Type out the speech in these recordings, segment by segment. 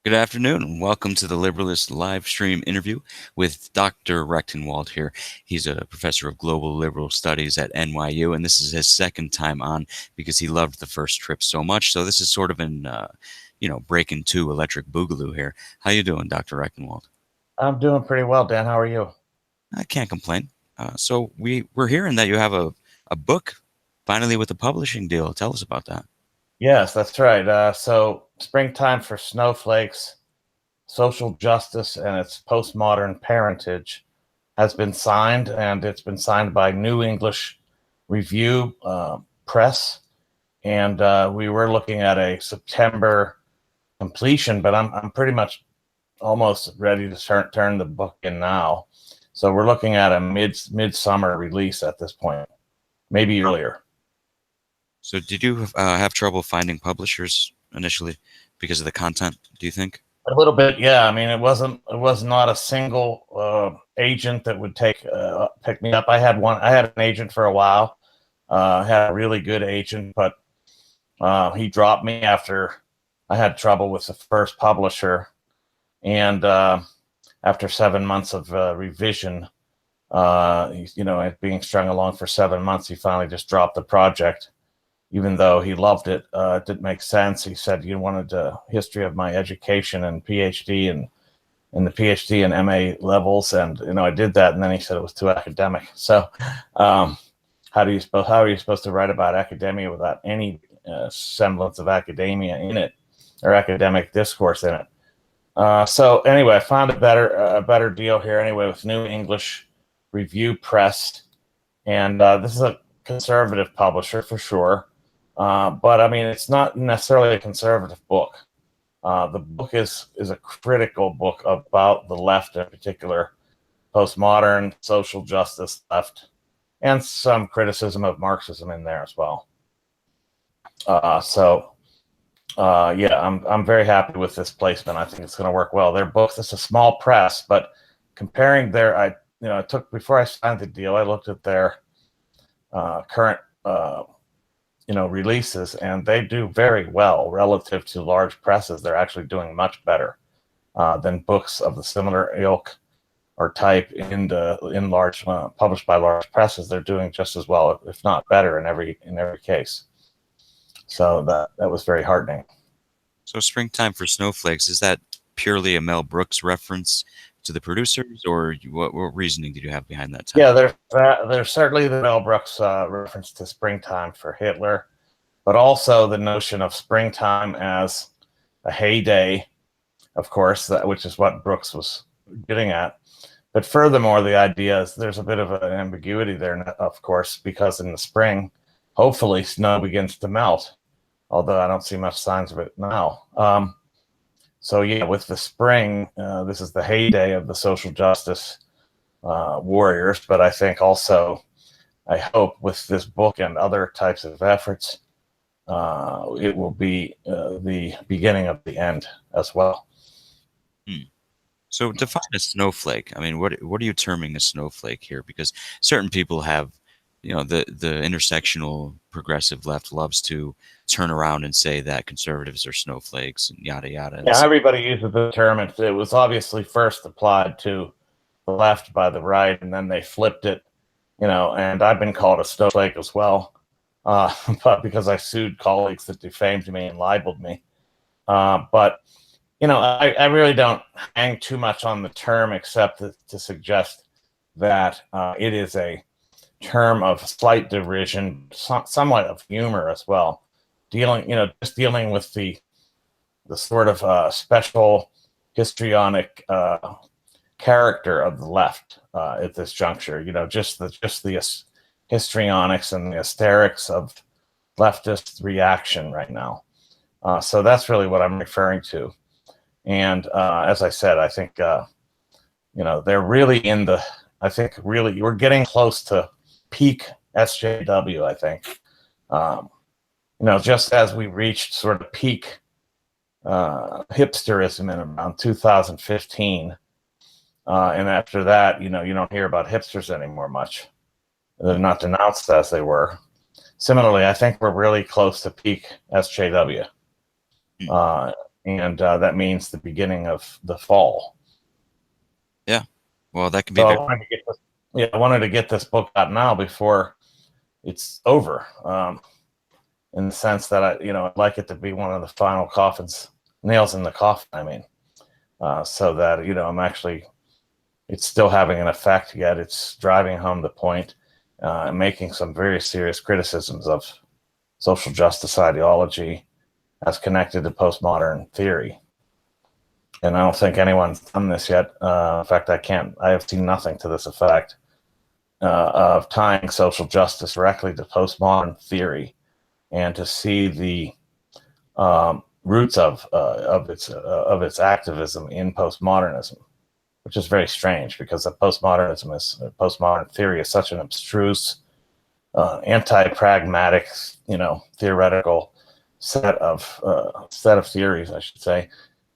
Good afternoon, and welcome to the Liberalist live stream interview with Dr. Rectenwald here. He's a professor of global liberal studies at NYU, and this is his second time on because he loved the first trip so much. So this is sort of an, breaking two electric boogaloo here. How you doing, Dr. Rectenwald? I'm doing pretty well, Dan. How are you? I can't complain. So we're hearing that you have a book finally with a publishing deal. Tell us about that. Yes, that's right. So, Springtime for Snowflakes, Social Justice and Its Postmodern Parentage has been signed, and it's been signed by New English Review Press. And we were looking at a September completion, but I'm pretty much almost ready to turn the book in now. So we're looking at a midsummer release at this point, maybe earlier. So did you have trouble finding publishers initially because of the content, do you think? A little bit, yeah. I mean, it was not a single agent that would pick me up. I had an agent for a while. Had a really good agent, but he dropped me after I had trouble with the first publisher, and after 7 months of revision, it being strung along for 7 months, he finally just dropped the project. Even though he loved it, it didn't make sense. He said you wanted a history of my education and PhD and the PhD and MA levels, and I did that, and then he said it was too academic. So, how are you supposed to write about academia without any semblance of academia in it or academic discourse in it? So anyway, I found a better deal here anyway with New English Review Press, and this is a conservative publisher for sure. But I mean, it's not necessarily a conservative book. The book is a critical book about the left in particular, postmodern social justice left, and some criticism of Marxism in there as well. Yeah, I'm very happy with this placement. I think it's going to work well. Their books, it's a small press, but comparing I took before I signed the deal, I looked at their current releases, and they do very well relative to large presses. They're actually doing much better than books of the similar ilk or type in large published by large presses. They're doing just as well, if not better, in every case. So that was very heartening. So Springtime for Snowflakes, is that purely a Mel Brooks reference to the producers, or what reasoning did you have behind that Yeah, title? there's certainly the Mel Brooks reference to Springtime for Hitler, but also the notion of springtime as a heyday, of course, which is what Brooks was getting at. But furthermore, the idea is there's a bit of an ambiguity there, of course, because in the spring, hopefully, snow begins to melt, although I don't see much signs of it now. So yeah, with the spring, this is the heyday of the social justice warriors, but I think also, I hope with this book and other types of efforts, it will be the beginning of the end as well. Hmm. So define a snowflake. I mean, what are you terming a snowflake here? Because certain people have, the intersectional progressive left loves to turn around and say that conservatives are snowflakes and yada yada. And Yeah, everybody uses the term. It was obviously first applied to the left by the right, and then they flipped it, and I've been called a snowflake as well, but because I sued colleagues that defamed me and libeled me. But I really don't hang too much on the term, except to suggest that it is a term of slight derision, somewhat of humor as well, just dealing with the sort of special histrionic character of the left at this juncture. Just the histrionics and the hysterics of leftist reaction right now. So that's really what I'm referring to. And as I said, I think they're really I think really we're getting close to peak SJW. I think just as we reached sort of peak hipsterism in around 2015, and after that, you don't hear about hipsters anymore much. They're not denounced as they were. Similarly, I think we're really close to peak SJW. and that means the beginning of the fall. Yeah. Well, that can be So very. I wanted to get this book out now before it's over, in the sense that I'd like it to be one of the final nails in the coffin. I mean, so that I'm actually, it's still having an effect. Yet it's driving home the point, and making some very serious criticisms of social justice ideology as connected to postmodern theory. And I don't think anyone's done this yet. In fact, I have seen nothing to this effect, of tying social justice directly to postmodern theory, and to see the roots of its activism in postmodernism, which is very strange because postmodern theory is such an abstruse, anti-pragmatic, theoretical set of theories, I should say.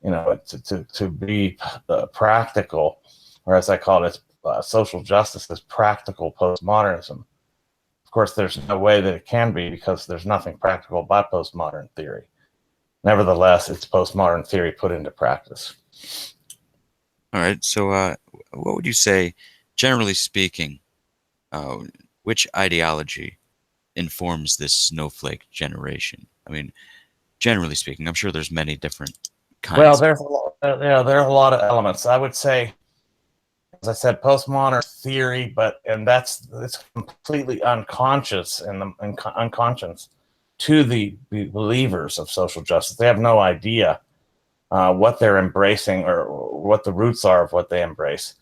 To be practical, or as I call it, social justice is practical postmodernism. Of course, there's no way that it can be, because there's nothing practical about postmodern theory. Nevertheless, it's postmodern theory put into practice. All right. So, what would you say, generally speaking, uh, which ideology informs this snowflake generation? I mean, generally speaking, I'm sure there's many different Well, kinds. there are a lot of elements. I would say, as I said, postmodern theory, it's completely unconscious unconscious to the believers of social justice. They have no idea what they're embracing, or what the roots are of what they embrace.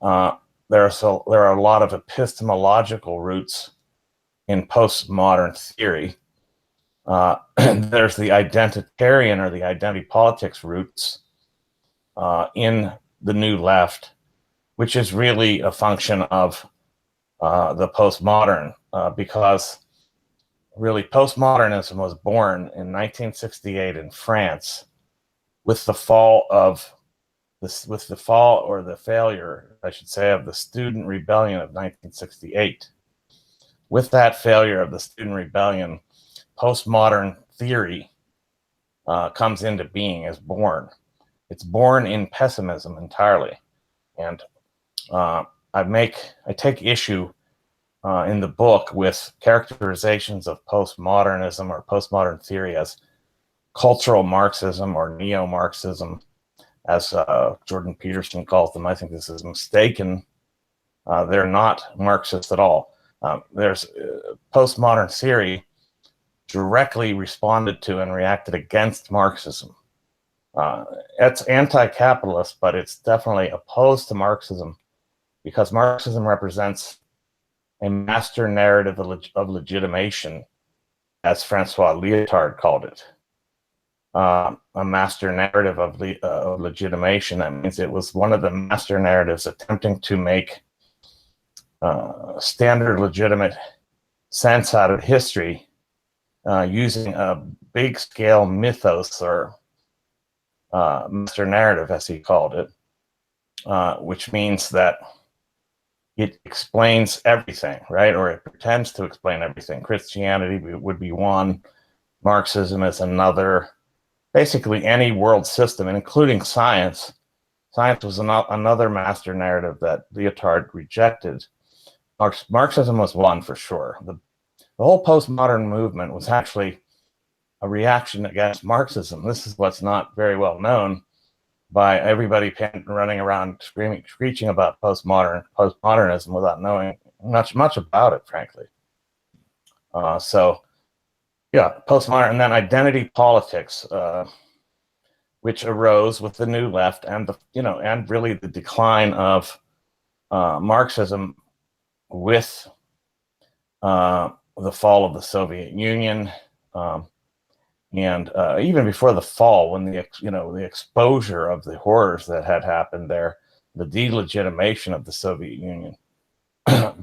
There are a lot of epistemological roots in postmodern theory. There's the identitarian or the identity politics roots in the New Left, which is really a function of the postmodern, because really postmodernism was born in 1968 in France, with the fall or the failure, I should say, of the student rebellion of 1968. With that failure of the student rebellion, postmodern theory comes into being, is born. It's born in pessimism entirely, and I take issue in the book with characterizations of postmodernism or postmodern theory as cultural Marxism or neo-Marxism, as Jordan Peterson calls them. I think this is mistaken. They're not Marxist at all. There's postmodern theory directly responded to and reacted against Marxism. It's anti-capitalist, but it's definitely opposed to Marxism, because Marxism represents a master narrative of legitimation, as Francois Lyotard called it. A master narrative of legitimation. That means it was one of the master narratives attempting to make standard legitimate sense out of history, using a big scale mythos, or master narrative, as he called it, which means that it explains everything, right? Or it pretends to explain everything. Christianity would be one, Marxism is another. Basically, any world system, including science. Science was another master narrative that Lyotard rejected. Marxism was one, for sure. The whole postmodern movement was actually a reaction against Marxism. This is what's not very well known by everybody running around screeching about postmodernism without knowing much about it, frankly. Postmodern, and then identity politics, which arose with the New Left, and and really the decline of Marxism with the fall of the Soviet Union, and even before the fall, when the exposure of the horrors that had happened there, the delegitimation of the Soviet Union.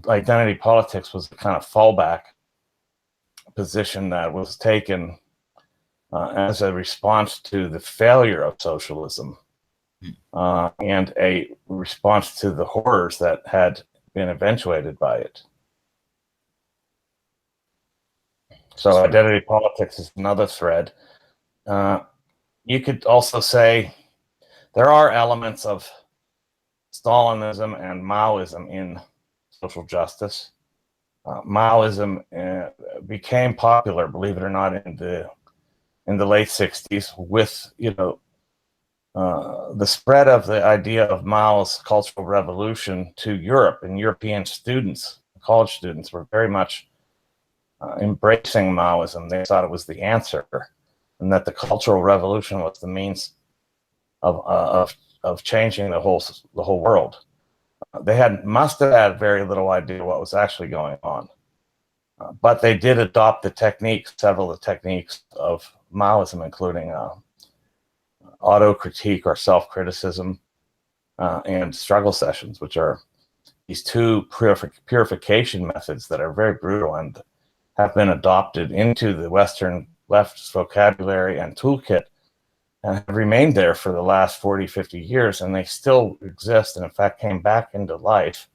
Identity politics was the kind of fallback position that was taken as a response to the failure of socialism, and a response to the horrors that had been eventuated by it. So identity politics is another thread. you could also say there are elements of Stalinism and Maoism in social justice. Maoism became popular, believe it or not, in the late '60s with the spread of the idea of Mao's Cultural Revolution to Europe, and European students, college students, were very much embracing Maoism. They thought it was the answer, and that the Cultural Revolution was the means of changing the whole world. They must have had very little idea what was actually going on, but they did adopt several of the techniques of Maoism, including auto-critique or self-criticism and struggle sessions, which are these two purification methods that are very brutal and have been adopted into the Western left's vocabulary and toolkit and have remained there for the last 40, 50 years, and they still exist, and in fact came back into life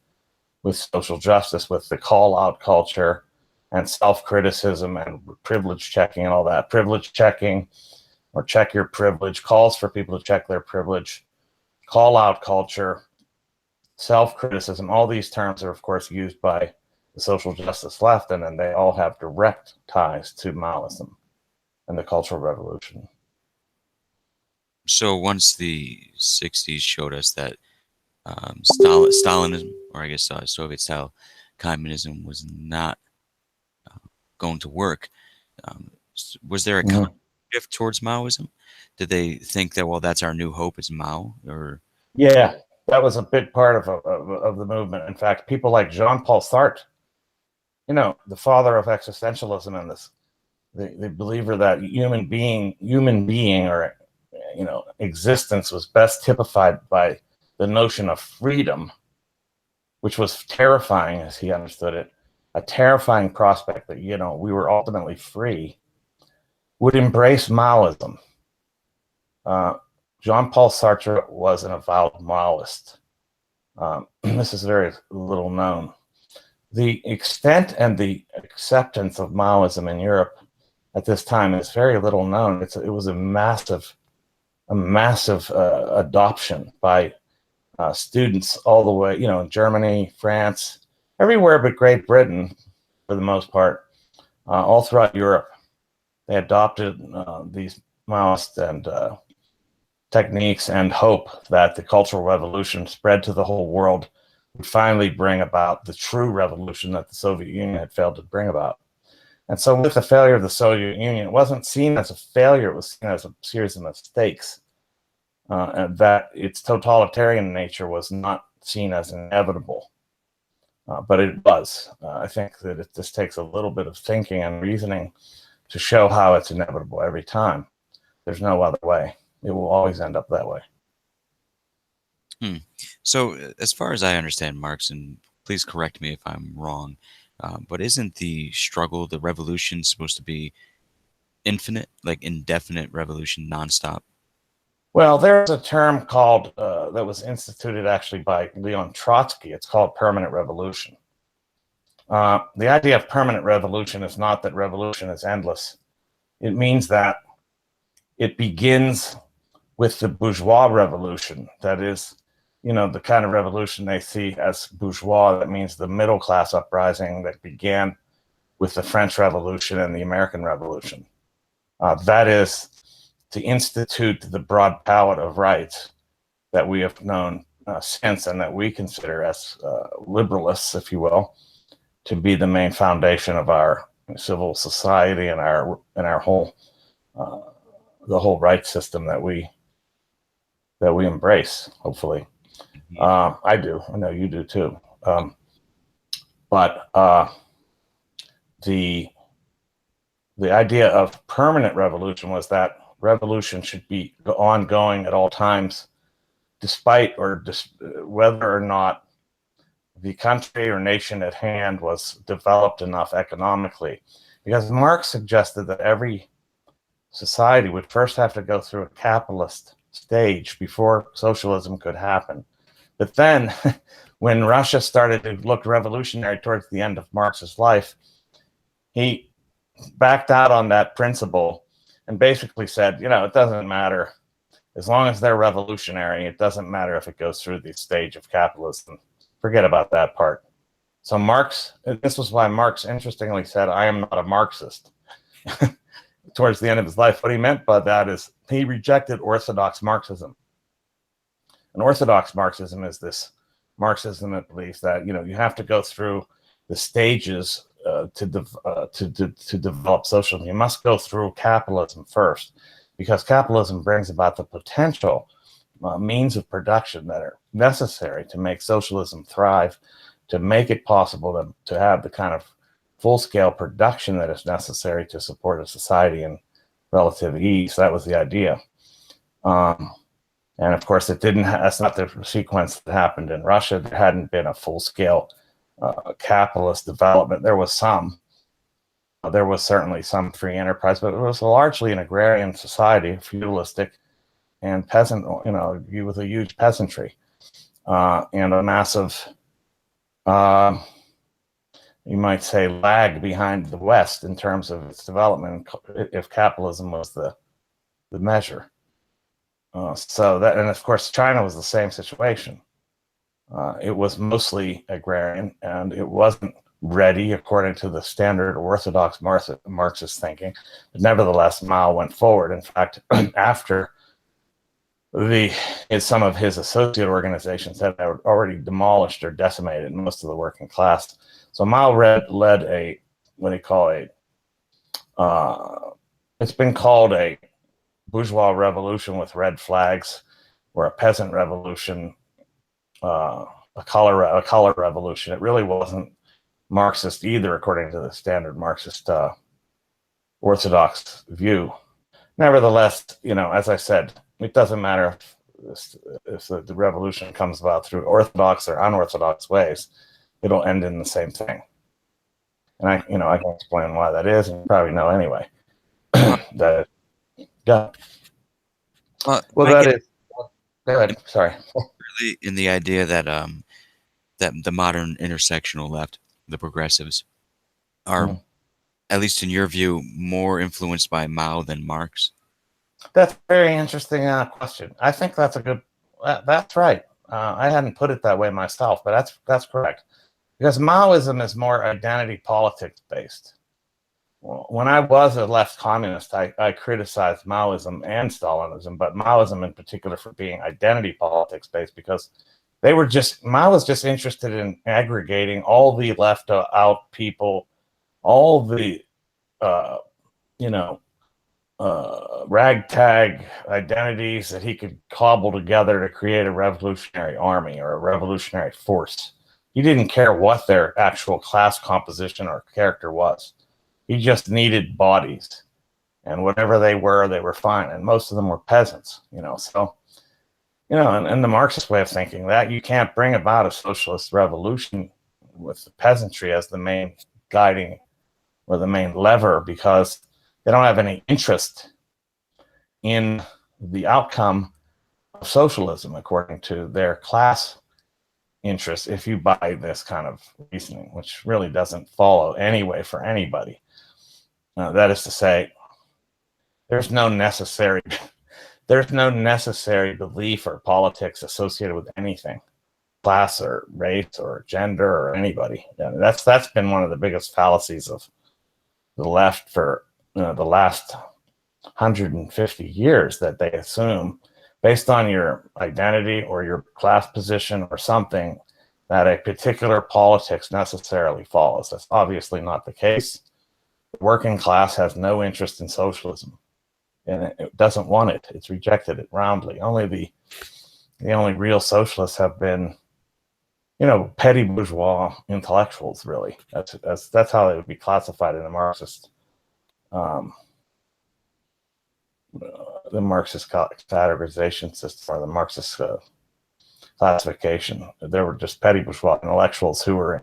with social justice, with the call-out culture and self-criticism and privilege checking and all that. Privilege checking, or check your privilege, calls for people to check their privilege, call-out culture, self-criticism. All these terms are, of course, used by the social justice left, and then they all have direct ties to Maoism and the Cultural Revolution. So once the 60s showed us that Stalinism, or I guess Soviet-style communism, was not going to work, was there a shift towards Maoism? Did they think that, well, that's our new hope is Mao? Or yeah, that was a big part of the movement. In fact, people like Jean-Paul Sartre, the father of existentialism, and the believer that human being, or existence was best typified by the notion of freedom, which was terrifying as he understood it, a terrifying prospect that we were ultimately free, would embrace Maoism. Jean-Paul Sartre was an avowed Maoist. This is very little known. The extent and the acceptance of Maoism in Europe at this time is very little known. It was a massive adoption by students all the way, Germany, France, everywhere but Great Britain, for the most part, all throughout Europe. They adopted these Maoist and techniques, and hope that the Cultural Revolution spread to the whole world would finally bring about the true revolution that the Soviet Union had failed to bring about. And so with the failure of the Soviet Union, it wasn't seen as a failure, it was seen as a series of mistakes, and that its totalitarian nature was not seen as inevitable. But it was. I think that it just takes a little bit of thinking and reasoning to show how it's inevitable every time. There's no other way. It will always end up that way. So, as far as I understand, Marx, and please correct me if I'm wrong, but isn't the struggle, the revolution, supposed to be infinite, like indefinite revolution, nonstop? Well, there's a term called that was instituted actually by Leon Trotsky. It's called permanent revolution. The idea of permanent revolution is not that revolution is endless. It means that it begins with the bourgeois revolution. That is, the kind of revolution they see as bourgeois. That means the middle class uprising that began with the French Revolution and the American Revolution. That is to institute the broad palette of rights that we have known since, and that we consider as liberalists, if you will, to be the main foundation of our civil society and our whole the whole rights system that we embrace. Hopefully, I do. I know you do too. But the idea of permanent revolution was that revolution should be ongoing at all times, despite whether or not the country or nation at hand was developed enough economically. Because Marx suggested that every society would first have to go through a capitalist stage before socialism could happen. But then, when Russia started to look revolutionary towards the end of Marx's life, he backed out on that principle and basically said, it doesn't matter. As long as they're revolutionary, it doesn't matter if it goes through the stage of capitalism. Forget about that part. So Marx, this was why Marx interestingly said, I am not a Marxist. Towards the end of his life, what he meant by that is he rejected orthodox Marxism. And orthodox Marxism is this Marxism that believes that, you have to go through the stages to develop socialism. You must go through capitalism first, because capitalism brings about the potential means of production that are necessary to make socialism thrive, to make it possible to have the kind of full-scale production that is necessary to support a society in relative ease. That was the idea. And of course, that's not the sequence that happened in Russia. There hadn't been a full-scale capitalist development. There was some. There was certainly some free enterprise, but it was largely an agrarian society, feudalistic and peasant, with a huge peasantry and a massive, you might say, lag behind the West in terms of its development, if capitalism was the measure. So that, and of course, China was the same situation. It was mostly agrarian, and it wasn't ready according to the standard orthodox Marxist thinking. But nevertheless, Mao went forward. In fact, after some of his associate organizations had already demolished or decimated most of the working class. So Mao led a, what they call it's been called a bourgeois revolution with red flags, or a peasant revolution, a color revolution. It really wasn't Marxist either, according to the standard Marxist orthodox view. Nevertheless, as I said, it doesn't matter if the revolution comes about through orthodox or unorthodox ways. It'll end in the same thing. And I can explain why that is, and you probably know anyway. That, yeah. Well, that is. Go ahead. Sorry. Really, in the idea that that the modern intersectional left, the progressives, are, at least in your view, more influenced by Mao than Marx? That's a very interesting question. I think that's a good. That's right. I hadn't put it that way myself, but that's correct. Because Maoism is more identity politics based. When I was a left communist, I criticized Maoism and Stalinism, but Maoism in particular for being identity politics based, because Mao was just interested in aggregating all the left out people, all the, ragtag identities that he could cobble together to create a revolutionary army or a revolutionary force. He didn't care what their actual class composition or character was. He just needed bodies, and whatever they were fine. And most of them were peasants, so, and the Marxist way of thinking that you can't bring about a socialist revolution with the peasantry as the main guiding or the main lever, because they don't have any interest in the outcome of socialism according to their class interests, if you buy this kind of reasoning, which really doesn't follow anyway for anybody. That is to say, there's no necessary belief or politics associated with anything, class or race or gender or anybody. That's been one of the biggest fallacies of the left for the last 150 years, that they assume, based on your identity or your class position or something, that a particular politics necessarily follows. That's obviously not the case. The working class has no interest in socialism, and it doesn't want it. It's rejected it roundly. Only the only real socialists have been, petty bourgeois intellectuals. Really, that's how they would be classified in the Marxist, categorization system, or the Marxist classification. There were just petty bourgeois intellectuals who were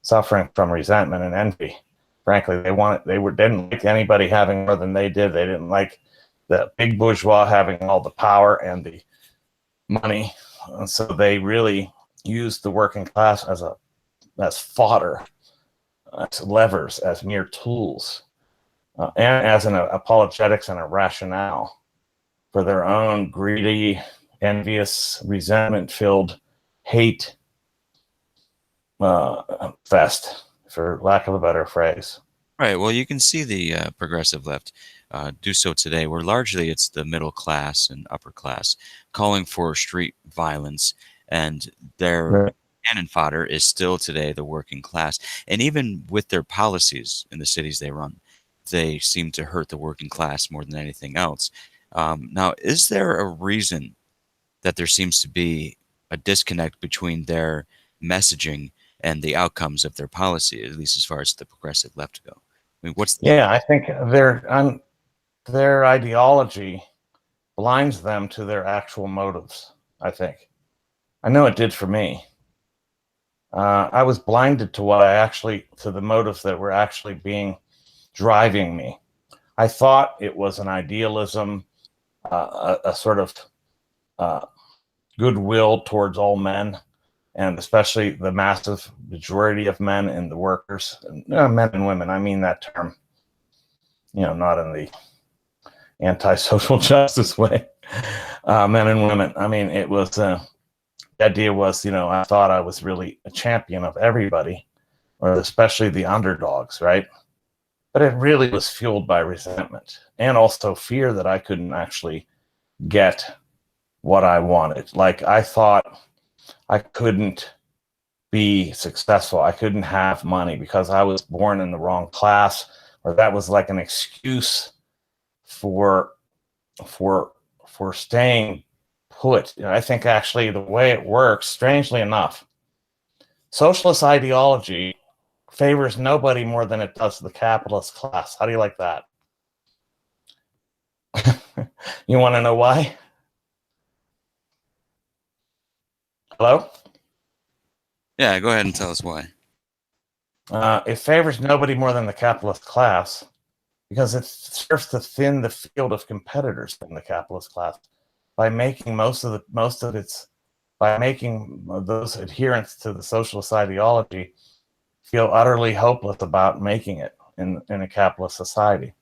suffering from resentment and envy. Frankly, they didn't like anybody having more than they did. They didn't like the big bourgeois having all the power and the money, and so they really used the working class as fodder, as levers, as mere tools and as an apologetics and a rationale for their own greedy, envious, resentment-filled hate fest, for lack of a better phrase. Right. Well, you can see the progressive left do so today, where largely it's the middle class and upper class calling for street violence, and their Right. cannon fodder is still today the working class. And even with their policies in the cities they run, they seem to hurt the working class more than anything else. Now, is there a reason that there seems to be a disconnect between their messaging and the outcomes of their policy, at least as far as the progressive left go? I mean, what's Yeah, I think their ideology blinds them to their actual motives, I think. I know it did for me. I was blinded to the motives that were actually driving me. I thought it was an idealism, a sort of goodwill towards all men, and especially the massive majority of men in the workers, men and women. I mean that term, not in the anti-social justice way. Men and women. I mean, it was the idea was, I thought I was really a champion of everybody, or especially the underdogs, right? But it really was fueled by resentment and also fear that I couldn't actually get what I wanted. Like, I thought I couldn't be successful. I couldn't have money because I was born in the wrong class, or that was like an excuse for staying put. I think actually the way it works, strangely enough, socialist ideology favors nobody more than it does the capitalist class. How do you like that? You want to know why? Hello? Yeah, go ahead and tell us why. It favors nobody more than the capitalist class because it serves to thin the field of competitors in the capitalist class by making by making those adherents to the socialist ideology feel utterly hopeless about making it in a capitalist society.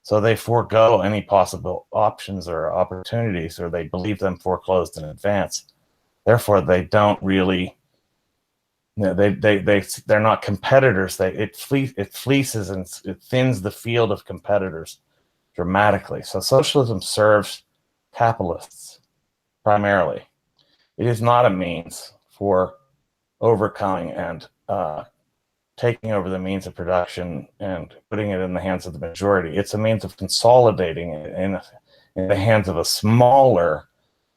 So they forego any possible options or opportunities, or they believe them foreclosed in advance. Therefore, they don't really, they're not competitors. It fleeces and it thins the field of competitors dramatically. So socialism serves capitalists primarily. It is not a means for overcoming and taking over the means of production and putting it in the hands of the majority. It's a means of consolidating it in the hands of a smaller,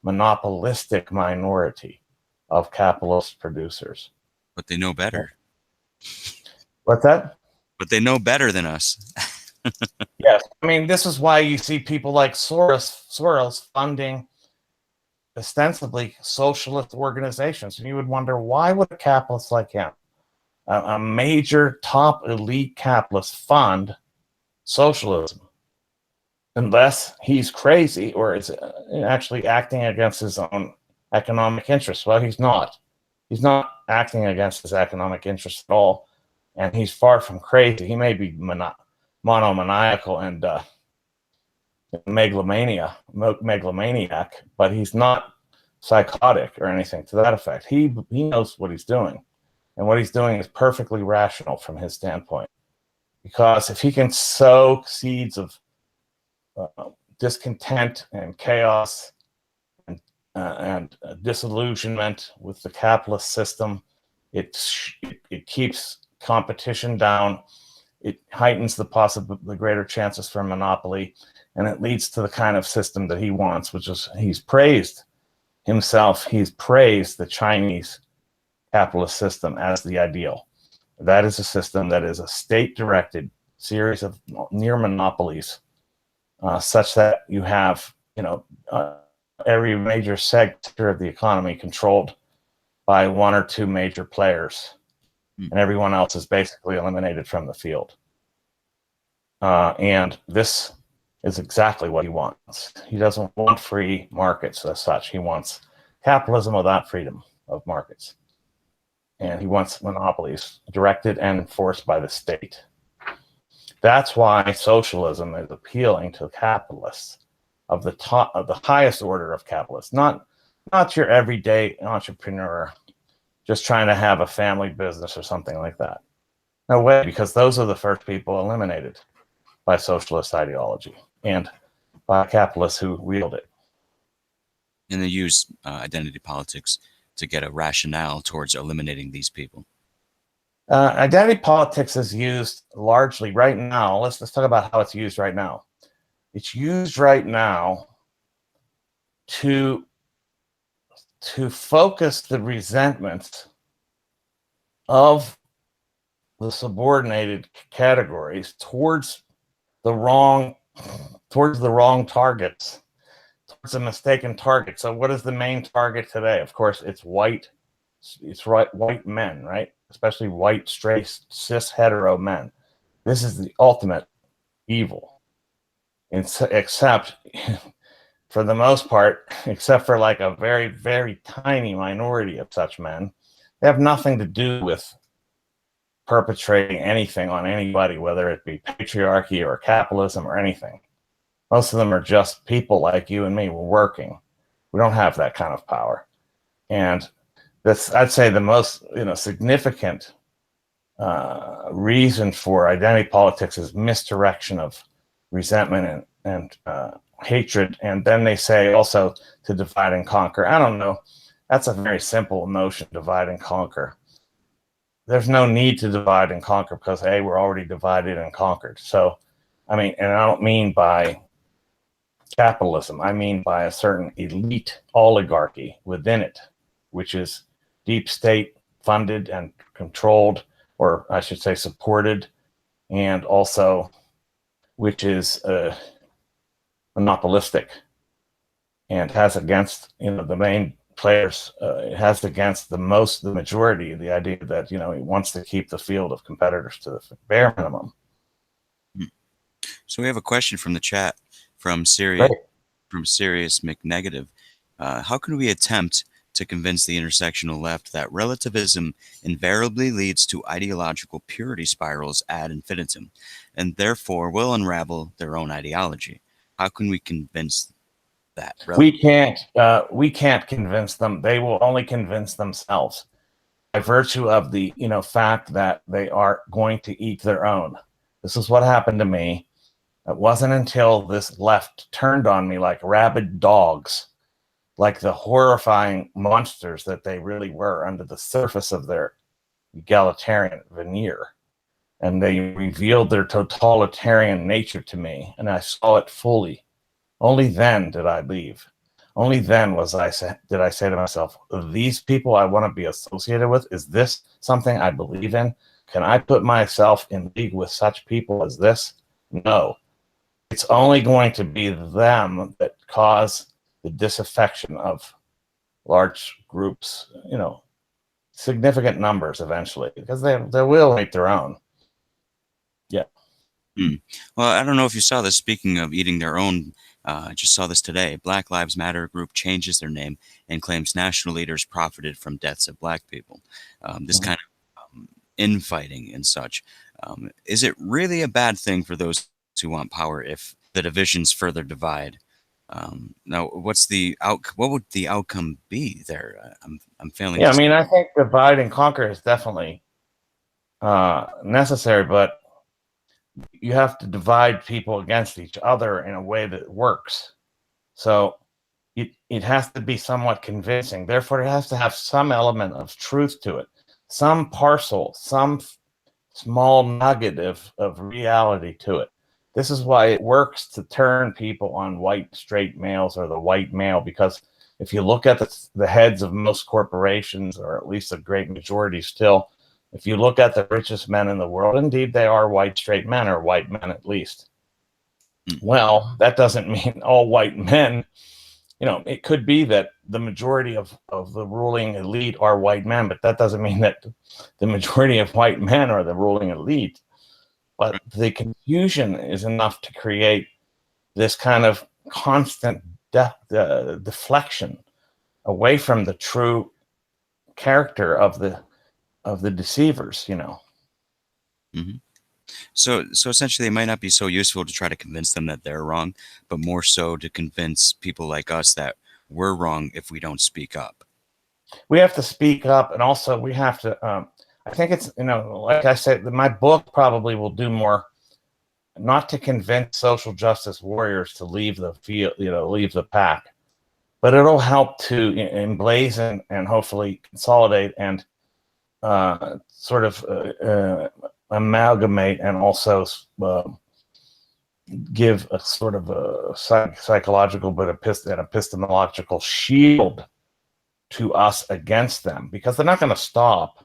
monopolistic minority of capitalist producers. But they know better. What's that? But they know better than us. Yes. I mean, this is why you see people like Soros funding ostensibly socialist organizations. And you would wonder, why would a capitalist like him, a major top elite capitalist, fund socialism unless he's crazy or is actually acting against his own economic interests? Well, he's not. He's not acting against his economic interests at all, and he's far from crazy. He may be monomaniacal and megalomaniac, but he's not psychotic or anything to that effect. He knows what he's doing. And what he's doing is perfectly rational from his standpoint. Because if he can sow seeds of discontent and chaos and disillusionment with the capitalist system, it keeps competition down. It heightens the greater chances for monopoly, and it leads to the kind of system that he wants, which is, he's praised himself. He's praised the Chinese capitalist system as the ideal. That is a system that is a state-directed series of near monopolies, such that you have, every major sector of the economy controlled by one or two major players, and everyone else is basically eliminated from the field. And this is exactly what he wants. He doesn't want free markets as such. He wants capitalism without freedom of markets. And he wants monopolies directed and enforced by the state. That's why socialism is appealing to capitalists of the top, of the highest order of capitalists, not your everyday entrepreneur just trying to have a family business or something like that. No way, because those are the first people eliminated by socialist ideology and by capitalists who wield it. And they use identity politics to get a rationale towards eliminating these people. Identity politics is used largely right now. Let's talk about how it's used right now. It's used right now to focus the resentment of the subordinated categories towards the wrong targets, towards a mistaken target. So what is the main target today? Of course, it's white men, right? Especially white, straight, cis, hetero men. This is the ultimate evil. Except, for the most part, except for like a very, very tiny minority of such men, they have nothing to do with perpetrating anything on anybody, whether it be patriarchy or capitalism or anything. Most of them are just people like you and me. We're working. We don't have that kind of power. And that's, I'd say, the most significant reason for identity politics is misdirection of resentment and hatred. And then they say also to divide and conquer. I don't know. That's a very simple notion, divide and conquer. There's no need to divide and conquer because, hey, we're already divided and conquered. So, I mean, and I don't mean by capitalism, I mean by a certain elite oligarchy within it, which is deep state funded and controlled, or I should say supported, and also which is monopolistic and has against the main players, it has against the majority, the idea that it wants to keep the field of competitors to the bare minimum. So we have a question from the chat from Sirius McNegative. How can we attempt to convince the intersectional left that relativism invariably leads to ideological purity spirals ad infinitum, and therefore will unravel their own ideology? How can we convince that? We can't convince them. They will only convince themselves by virtue of the fact that they are going to eat their own. This is what happened to me. It wasn't until this left turned on me like rabid dogs, like the horrifying monsters that they really were under the surface of their egalitarian veneer. And they revealed their totalitarian nature to me, and I saw it fully. Only then did I leave. Only then did I say to myself, these people I want to be associated with, is this something I believe in? Can I put myself in league with such people as this? No. It's only going to be them that cause the disaffection of large groups, significant numbers eventually, because they will make their own. Yeah. Well, I don't know if you saw this. Speaking of eating their own, I just saw this today. Black Lives Matter group changes their name and claims national leaders profited from deaths of black people. This kind of infighting and such. Is it really a bad thing for those who want power if the divisions further divide? Now, what would the outcome be there? I'm failing. Yeah, I mean, I think divide and conquer is definitely necessary, but you have to divide people against each other in a way that works. So it has to be somewhat convincing. Therefore, it has to have some element of truth to it, some parcel, some small nugget of reality to it. This is why it works to turn people on white straight males or the white male, because if you look at the heads of most corporations, or at least a great majority still, if you look at the richest men in the world, indeed they are white straight men, or white men at least. Well, that doesn't mean all white men. It could be that the majority of the ruling elite are white men, but that doesn't mean that the majority of white men are the ruling elite. But the confusion is enough to create this kind of constant deflection away from the true character of the deceivers. Mm-hmm. So essentially, it might not be so useful to try to convince them that they're wrong, but more so to convince people like us that we're wrong if we don't speak up. We have to speak up, and also we have to. I think it's, like I said, my book probably will do more, not to convince social justice warriors to leave the field, leave the pack, but it'll help to emblazon and hopefully consolidate and sort of amalgamate, and also give a sort of a psychological but an epistemological shield to us against them, because they're not going to stop.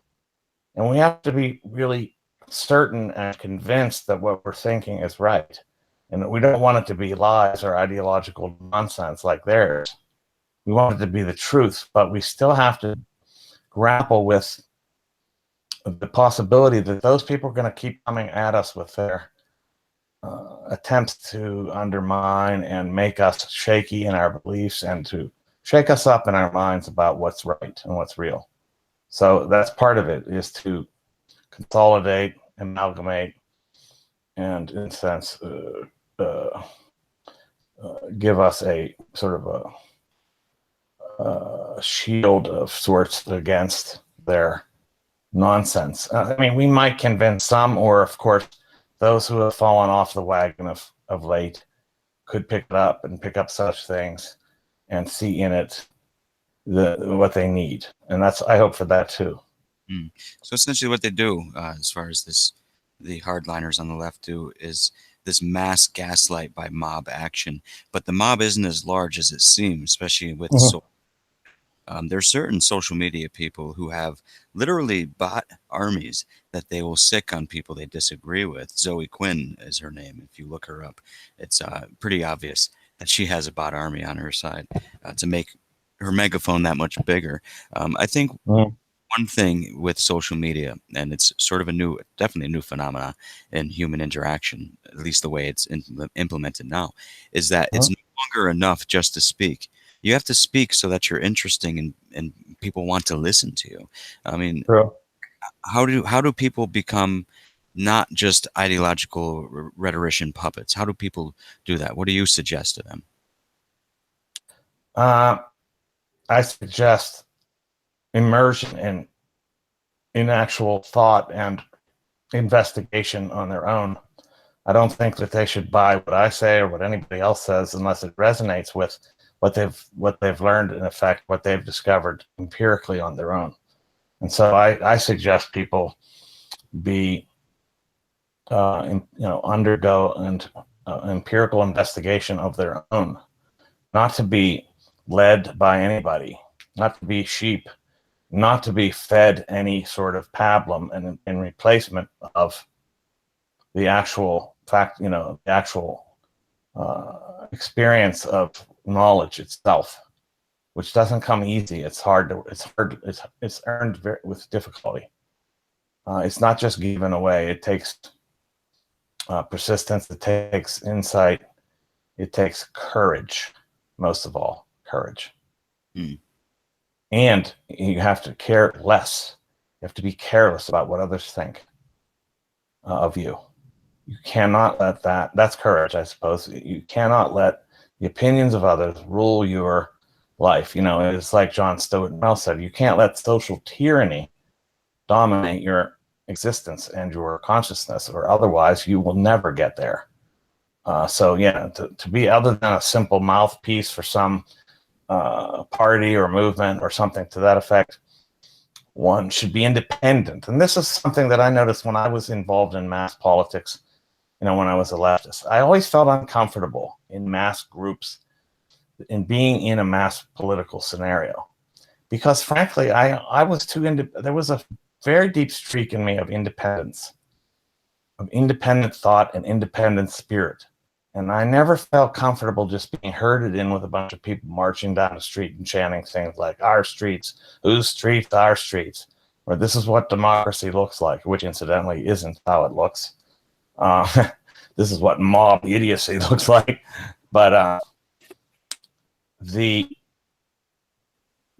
And we have to be really certain and convinced that what we're thinking is right. And we don't want it to be lies or ideological nonsense like theirs. We want it to be the truth, but we still have to grapple with the possibility that those people are going to keep coming at us with their attempts to undermine and make us shaky in our beliefs, and to shake us up in our minds about what's right and what's real. So that's part of it, is to consolidate, amalgamate, and in a sense give us a sort of a shield of sorts against their nonsense. I mean, we might convince some, or of course, those who have fallen off the wagon of late could pick it up and pick up such things and see in it what they need. And I hope for that too. So essentially, what they do, as far as the hardliners on the left do, is this mass gaslight by mob action. But the mob isn't as large as it seems, especially with there's certain social media people who have literally bot armies that they will sick on people they disagree with. Zoe Quinn is her name. If you look her up, it's pretty obvious that she has a bot army on her side to make her megaphone that much bigger. I think one thing with social media, and it's sort of definitely a new phenomena in human interaction, at least the way it's implemented now, is that it's no longer enough just to speak. You have to speak so that you're interesting and people want to listen to you. I mean, True. how do people become not just ideological rhetorician puppets? How do people do that? What do you suggest to them? I suggest immersion in actual thought and investigation on their own. I don't think that they should buy what I say or what anybody else says unless it resonates with what they've learned, in effect, what they've discovered empirically on their own. And so I suggest people undergo an empirical investigation of their own, not to be led by anybody, not to be sheep, not to be fed any sort of pablum and in replacement of the actual fact, the actual experience of knowledge itself, which doesn't come easy. It's earned with difficulty. It's not just given away. It takes persistence. It takes insight. It takes courage, most of all, courage. And you have to care less. You have to be careless about what others think of you. You cannot let that's courage, I suppose. You cannot let the opinions of others rule your life. It's like John Stuart Mill said, you can't let social tyranny dominate your existence and your consciousness, or otherwise you will never get there. To be other than a simple mouthpiece for some party or movement or something to that effect, one should be independent. And this is something that I noticed when I was involved in mass politics, when I was a leftist. I always felt uncomfortable in mass groups, in being in a mass political scenario, because frankly, I was there was a very deep streak in me of independence, of independent thought and independent spirit. And I never felt comfortable just being herded in with a bunch of people marching down the street and chanting things like, our streets, whose streets, our streets, or this is what democracy looks like, which incidentally isn't how it looks. This is what mob idiocy looks like. But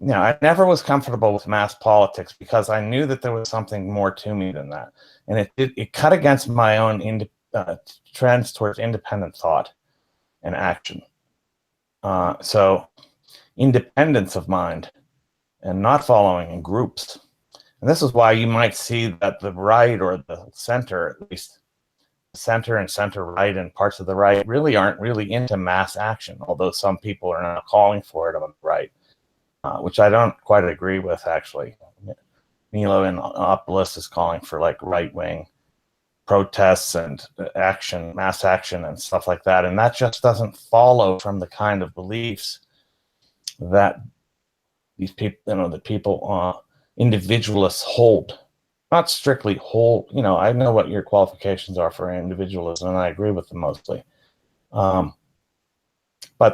I never was comfortable with mass politics because I knew that there was something more to me than that, and it cut against my own trends towards independent thought and action. So independence of mind and not following in groups. And this is why you might see that the right, or the center, at least center and center right and parts of the right, really aren't really into mass action, although some people are now calling for it on the right, which I don't quite agree with, actually. Milo Yiannopoulos is calling for like right-wing protests and action, mass action and stuff like that. And that just doesn't follow from the kind of beliefs that these people, the people, individualists hold. Not strictly hold, I know what your qualifications are for individualism, and I agree with them mostly. But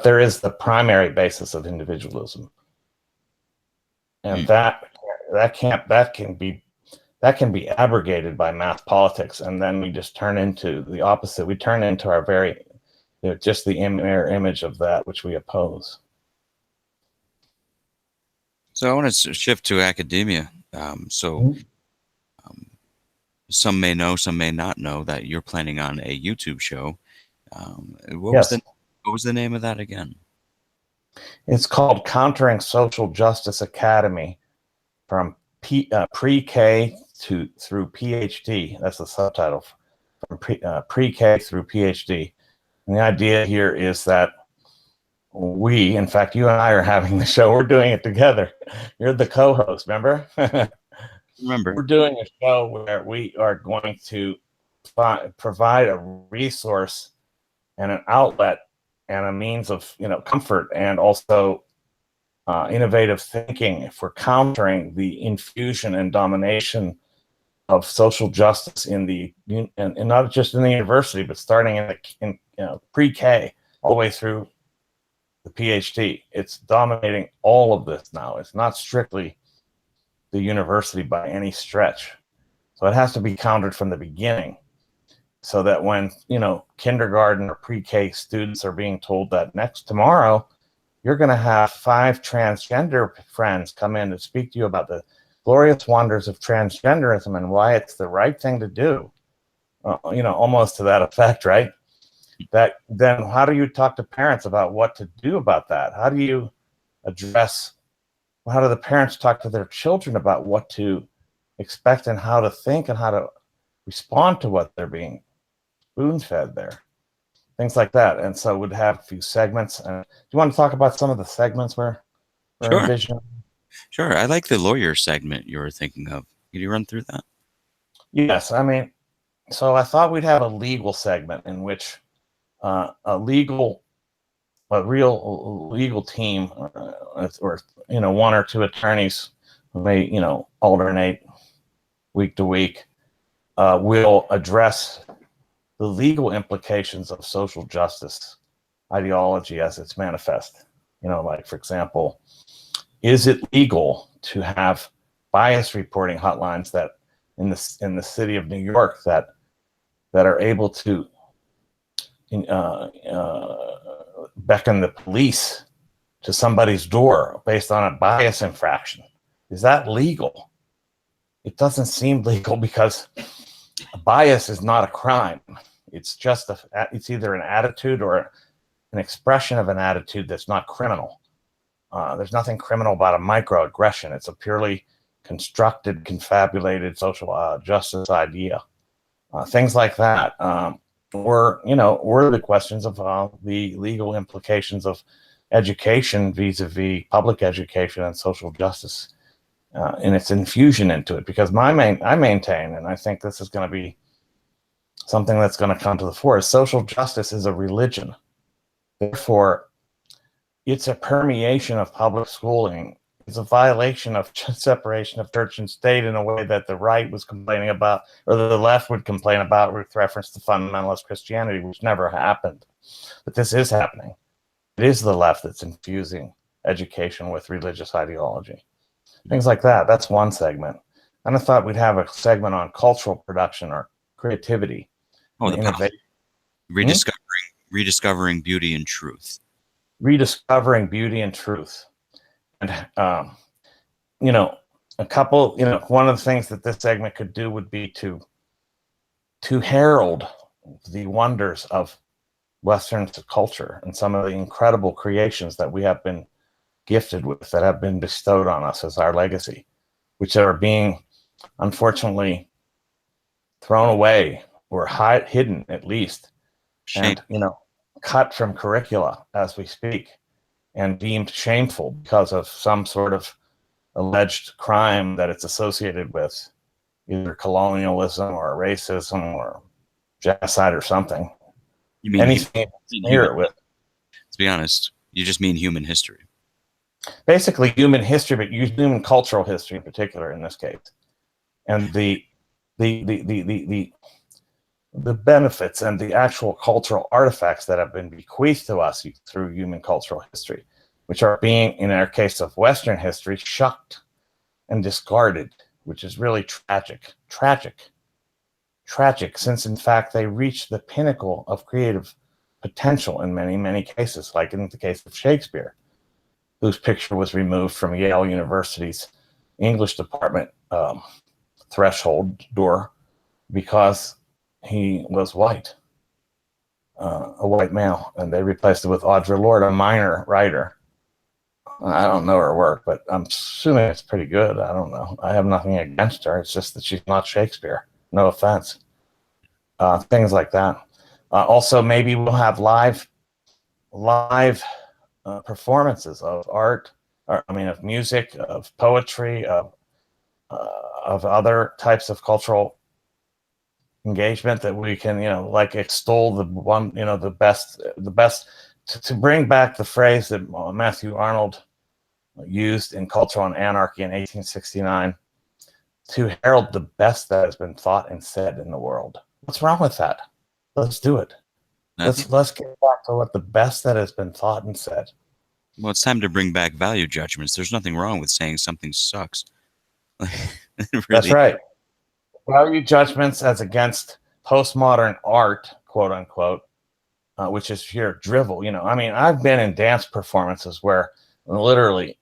there is the primary basis of individualism. And that can be abrogated by mass politics, and then we just turn into the opposite. We turn into our just the mirror image of that which we oppose. So I want to shift to academia. Some may know, some may not know that you're planning on a YouTube show. What was the name of that again? It's called Countering Social Justice Academy, from pre-K through PhD. That's the subtitle, from pre-K through PhD. And the idea here is that in fact, you and I are having the show. We're doing it together. You're the co-host, remember? Remember. We're doing a show where we are going to provide a resource and an outlet and a means of comfort, and also innovative thinking for countering the infusion and domination of social justice and not just in the university, but starting in pre-K all the way through the PhD. It's dominating all of this now. It's not strictly the university by any stretch. So it has to be countered from the beginning, so that when kindergarten or pre-K students are being told that tomorrow you're going to have 5 transgender friends come in to speak to you about the glorious wonders of transgenderism and why it's the right thing to do, almost to that effect, right? Then how do you talk to parents about what to do about that? How do the parents talk to their children about what to expect and how to think and how to respond to what they're being spoon-fed there? Things like that. And so we'd have a few segments. Do you want to talk about some of the segments we're envisioning? Sure. I like the lawyer segment you were thinking of. Could you run through that? Yes. So I thought we'd have a legal segment in which a real legal team, or 1 or 2 attorneys who may alternate week to week, will address the legal implications of social justice ideology as it's manifest. Like, for example, is it legal to have bias reporting hotlines that in the city of New York that are able to beckon the police to somebody's door based on a bias infraction? Is that legal? It doesn't seem legal, because bias is not a crime. It's just it's either an attitude or an expression of an attitude that's not criminal. There's nothing criminal about a microaggression. It's a purely constructed, confabulated social justice idea. Things like that were the questions of the legal implications of education vis-a-vis public education and social justice, and its infusion into it. Because I maintain, and I think this is going to be something that's going to come to the fore, is social justice is a religion. Therefore, it's a permeation of public schooling. It's a violation of separation of church and state in a way that the right was complaining about, or the left would complain about, with reference to fundamentalist Christianity, which never happened. But this is happening. It is the left that's infusing education with religious ideology. Things like that. That's one segment. And I thought we'd have a segment on cultural production or creativity. Innovation. Rediscovering beauty and truth. Rediscovering beauty and truth. And a couple, one of the things that this segment could do would be to herald the wonders of Western culture and some of the incredible creations that we have been gifted with, that have been bestowed on us as our legacy, which are being, unfortunately, thrown away or hidden, at least, Shame. and cut from curricula as we speak, and deemed shameful because of some sort of alleged crime that it's associated with, either colonialism or racism or genocide or something. You mean Anything near it with. To be honest, you just mean human history. Basically human history, but human cultural history in particular in this case. And the benefits and the actual cultural artifacts that have been bequeathed to us through human cultural history, which are being, in our case of Western history, shucked and discarded, which is really tragic, since in fact they reach the pinnacle of creative potential in many, many cases, like in the case of Shakespeare, whose picture was removed from Yale University's English department threshold door because he was white, a white male, and they replaced it with Audre Lorde, a minor writer. I don't know her work, but I'm assuming it's pretty good. I don't know. I have nothing against her. It's just that she's not Shakespeare. No offense. Things like that. Also, maybe we'll have live performances of art, of music, of poetry, of other types of cultural engagement that we can, like extol the one, the best, to bring back the phrase that Matthew Arnold used in Culture and Anarchy in 1869, to herald the best that has been thought and said in the world. What's wrong with that? Let's do it. Let's get back to what the best that has been thought and said. Well, it's time to bring back value judgments. There's nothing wrong with saying something sucks. Really. That's right. Value judgments as against postmodern art, quote unquote, which is pure drivel. I've been in dance performances where literally,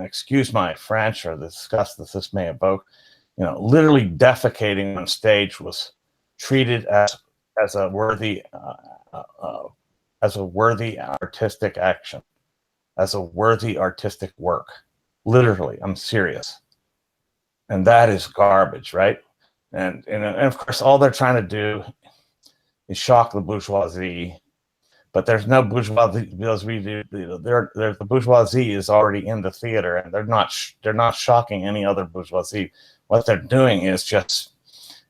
excuse my French or the disgust that this may evoke, literally defecating on stage was treated as a worthy artistic action, as a worthy artistic work. Literally, I'm serious. And that is garbage, right? And of course, all they're trying to do is shock the bourgeoisie. But there's no bourgeoisie because the bourgeoisie is already in the theater, and they're not shocking any other bourgeoisie. What they're doing is just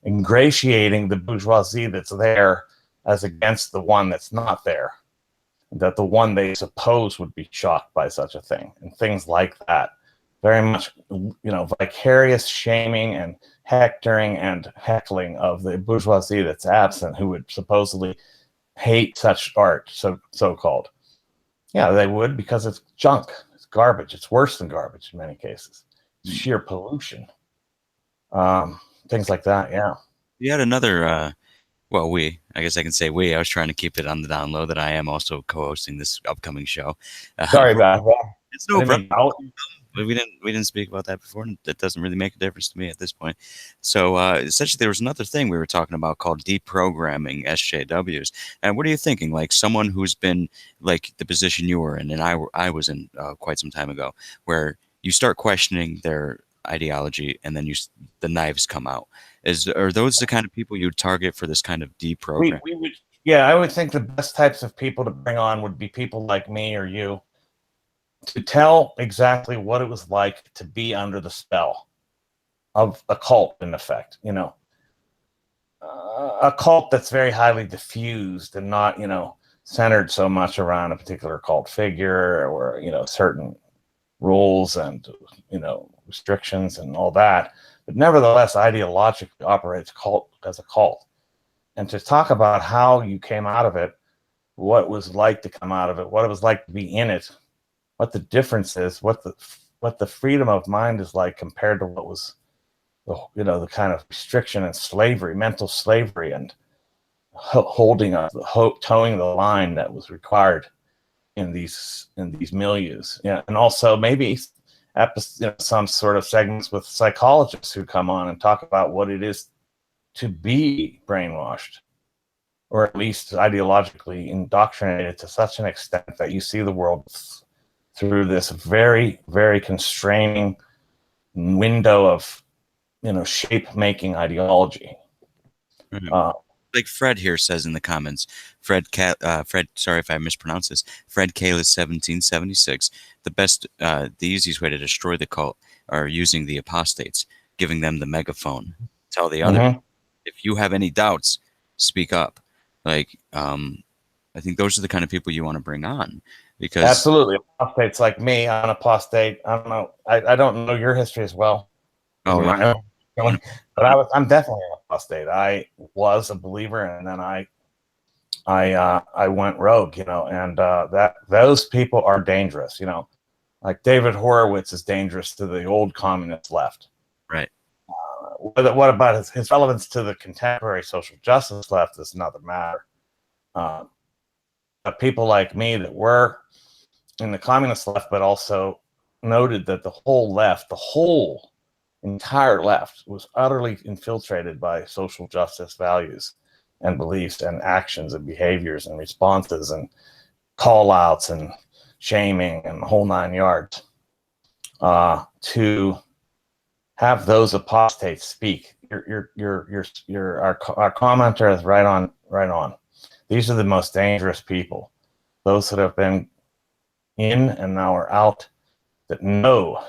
ingratiating the bourgeoisie that's there as against the one that's not there. That the one they suppose would be shocked by such a thing, and things like that. Very much, vicarious shaming and hectoring and heckling of the bourgeoisie that's absent, who would supposedly hate such art, so-called. Yeah, they would, because it's junk. It's garbage. It's worse than garbage in many cases. It's sheer pollution. Things like that, yeah. You had another, I guess I can say we. I was trying to keep it on the down low that I am also co-hosting this upcoming show. Sorry about that. It's no problem. We didn't speak about that before, and that doesn't really make a difference to me at this point. So essentially, there was another thing we were talking about called deprogramming SJWs. And what are you thinking? Like someone who's been like the position you were in, and I was in quite some time ago, where you start questioning their ideology, and then the knives come out. Are those the kind of people you would target for this kind of deprogram? I would think the best types of people to bring on would be people like me or you, to tell exactly what it was like to be under the spell of a cult, in effect. A cult that's very highly diffused and not, centered so much around a particular cult figure or, certain rules and, restrictions and all that, but nevertheless ideologically operates as a cult. And to talk about how you came out of it, what it was like to come out of it, what it was like to be in it, what the difference is, what the freedom of mind is like compared to what was the kind of restriction and slavery, mental slavery, and towing the line that was required in these milieus. Yeah, and also maybe some sort of segments with psychologists who come on and talk about what it is to be brainwashed, or at least ideologically indoctrinated to such an extent that you see the world through this very, very constraining window of, shape-making ideology. Like Fred here says in the comments, Fred, sorry if I mispronounce this, Fred Kalis 1776, the easiest way to destroy the cult are using the apostates, giving them the megaphone. Tell the other, if you have any doubts, speak up. Like, I think those are the kind of people you want to bring on, because absolutely, apostates like me, I'm an apostate. I don't know. I don't know your history as well. oh, But I'm definitely an apostate. I was a believer, and then I went rogue, and that those people are dangerous, like David Horowitz is dangerous to the old communist left. Right. What about his relevance to the contemporary social justice left is another matter. But people like me that were in the communist left, but also noted that the whole entire left was utterly infiltrated by social justice values and beliefs and actions and behaviors and responses and call outs and shaming and the whole 9 yards. To have those apostates speak, our commenter is right on. These are the most dangerous people, those that have been in and now are out, that know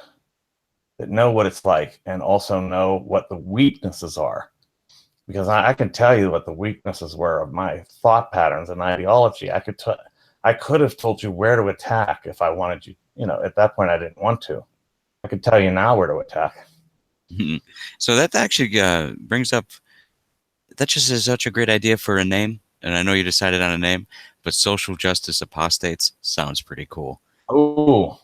what it's like, and also know what the weaknesses are. Because I can tell you what the weaknesses were of my thought patterns and ideology. I could have told you where to attack if I wanted you. At that point, I didn't want to. I could tell you now where to attack. So that actually brings up, that just is such a great idea for a name. And I know you decided on a name, but social justice apostates sounds pretty cool. Oh,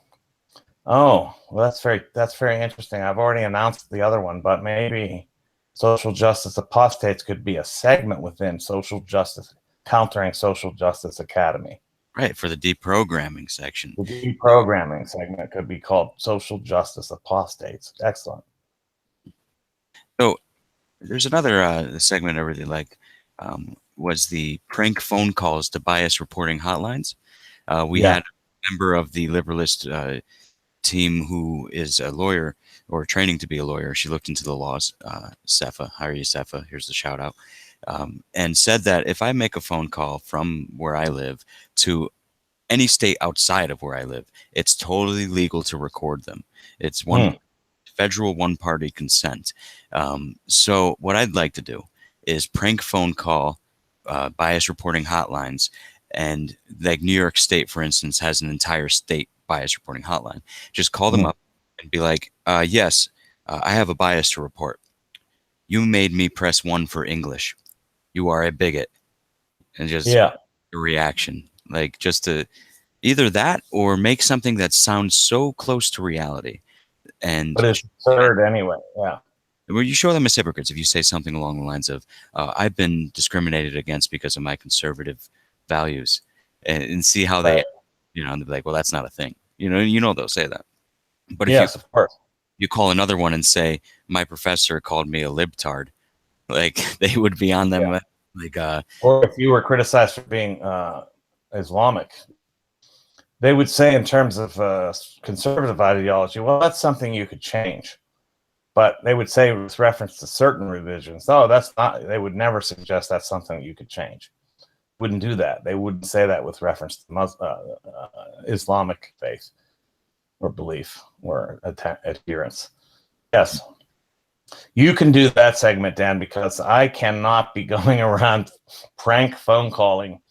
well, that's very interesting. I've already announced the other one, but maybe social justice apostates could be a segment within Countering Social Justice Academy. Right, for the deprogramming section. The deprogramming segment could be called Social Justice Apostates. Excellent. So there's another segment I really like, was the prank phone calls to bias reporting hotlines. We had a member of the Liberalist team who is a lawyer, or training to be a lawyer. She looked into the laws. Sefa, how are you, Sefa? Here's the shout out. And said that if I make a phone call from where I live to any state outside of where I live, it's totally legal to record them. It's federal one-party consent. So what I'd like to do is prank phone call bias reporting hotlines. And like New York State, for instance, has an entire state bias reporting hotline. Just call them up and be like, yes, I have a bias to report. You made me press 1 for English. You are a bigot. And just a reaction. Like, just to either that or make something that sounds so close to reality. But it's absurd anyway. Yeah. Where you show them as hypocrites if you say something along the lines of, I've been discriminated against because of my conservative values, and see how they, and they'll be like, well, that's not a thing. They'll say that. But if of course, you call another one and say, my professor called me a libtard, like, they would be on them. Or if you were criticized for being Islamic, they would say in terms of conservative ideology, well, that's something you could change. But they would say with reference to certain religions, that's not, they would never suggest that's something you could change. Wouldn't do that. They wouldn't say that with reference to Islamic faith or belief or adherence. Yes. You can do that segment, Dan, because I cannot be going around prank phone calling,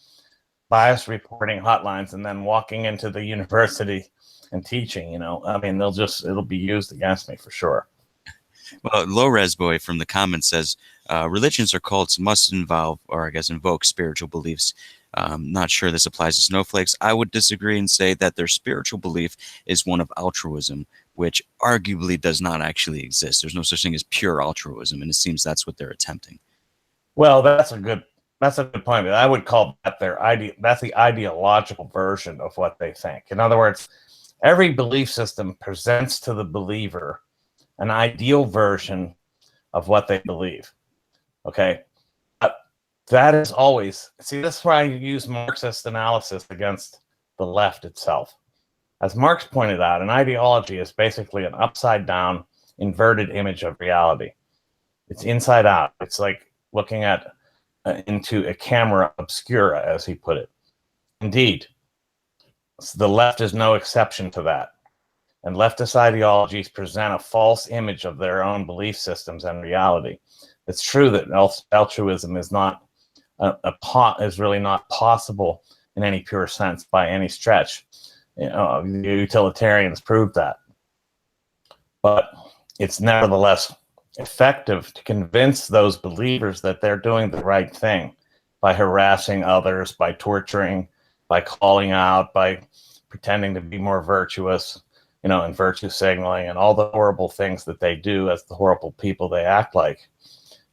bias reporting hotlines, and then walking into the university and teaching. It'll be used against me for sure. Well, Low Res Boy from the comments says, religions or cults must involve, or I guess invoke, spiritual beliefs. Not sure this applies to Snowflakes. I would disagree and say that their spiritual belief is one of altruism, which arguably does not actually exist. There's no such thing as pure altruism, and it seems that's what they're attempting. Well, that's a good That's a good point. But I would call that that's the ideological version of what they think. In other words, every belief system presents to the believer an ideal version of what they believe. Okay. That is always, see, this is where I use Marxist analysis against the left itself. As Marx pointed out, an ideology is basically an upside down, inverted image of reality. It's inside out. It's like looking at into a camera obscura, as he put it. Indeed, the left is no exception to that. And leftist ideologies present a false image of their own belief systems and reality. It's true that altruism is not is really not possible in any pure sense by any stretch. The utilitarians proved that. But it's nevertheless effective to convince those believers that they're doing the right thing by harassing others, by torturing, by calling out, by pretending to be more virtuous, and virtue signaling and all the horrible things that they do as the horrible people they act like,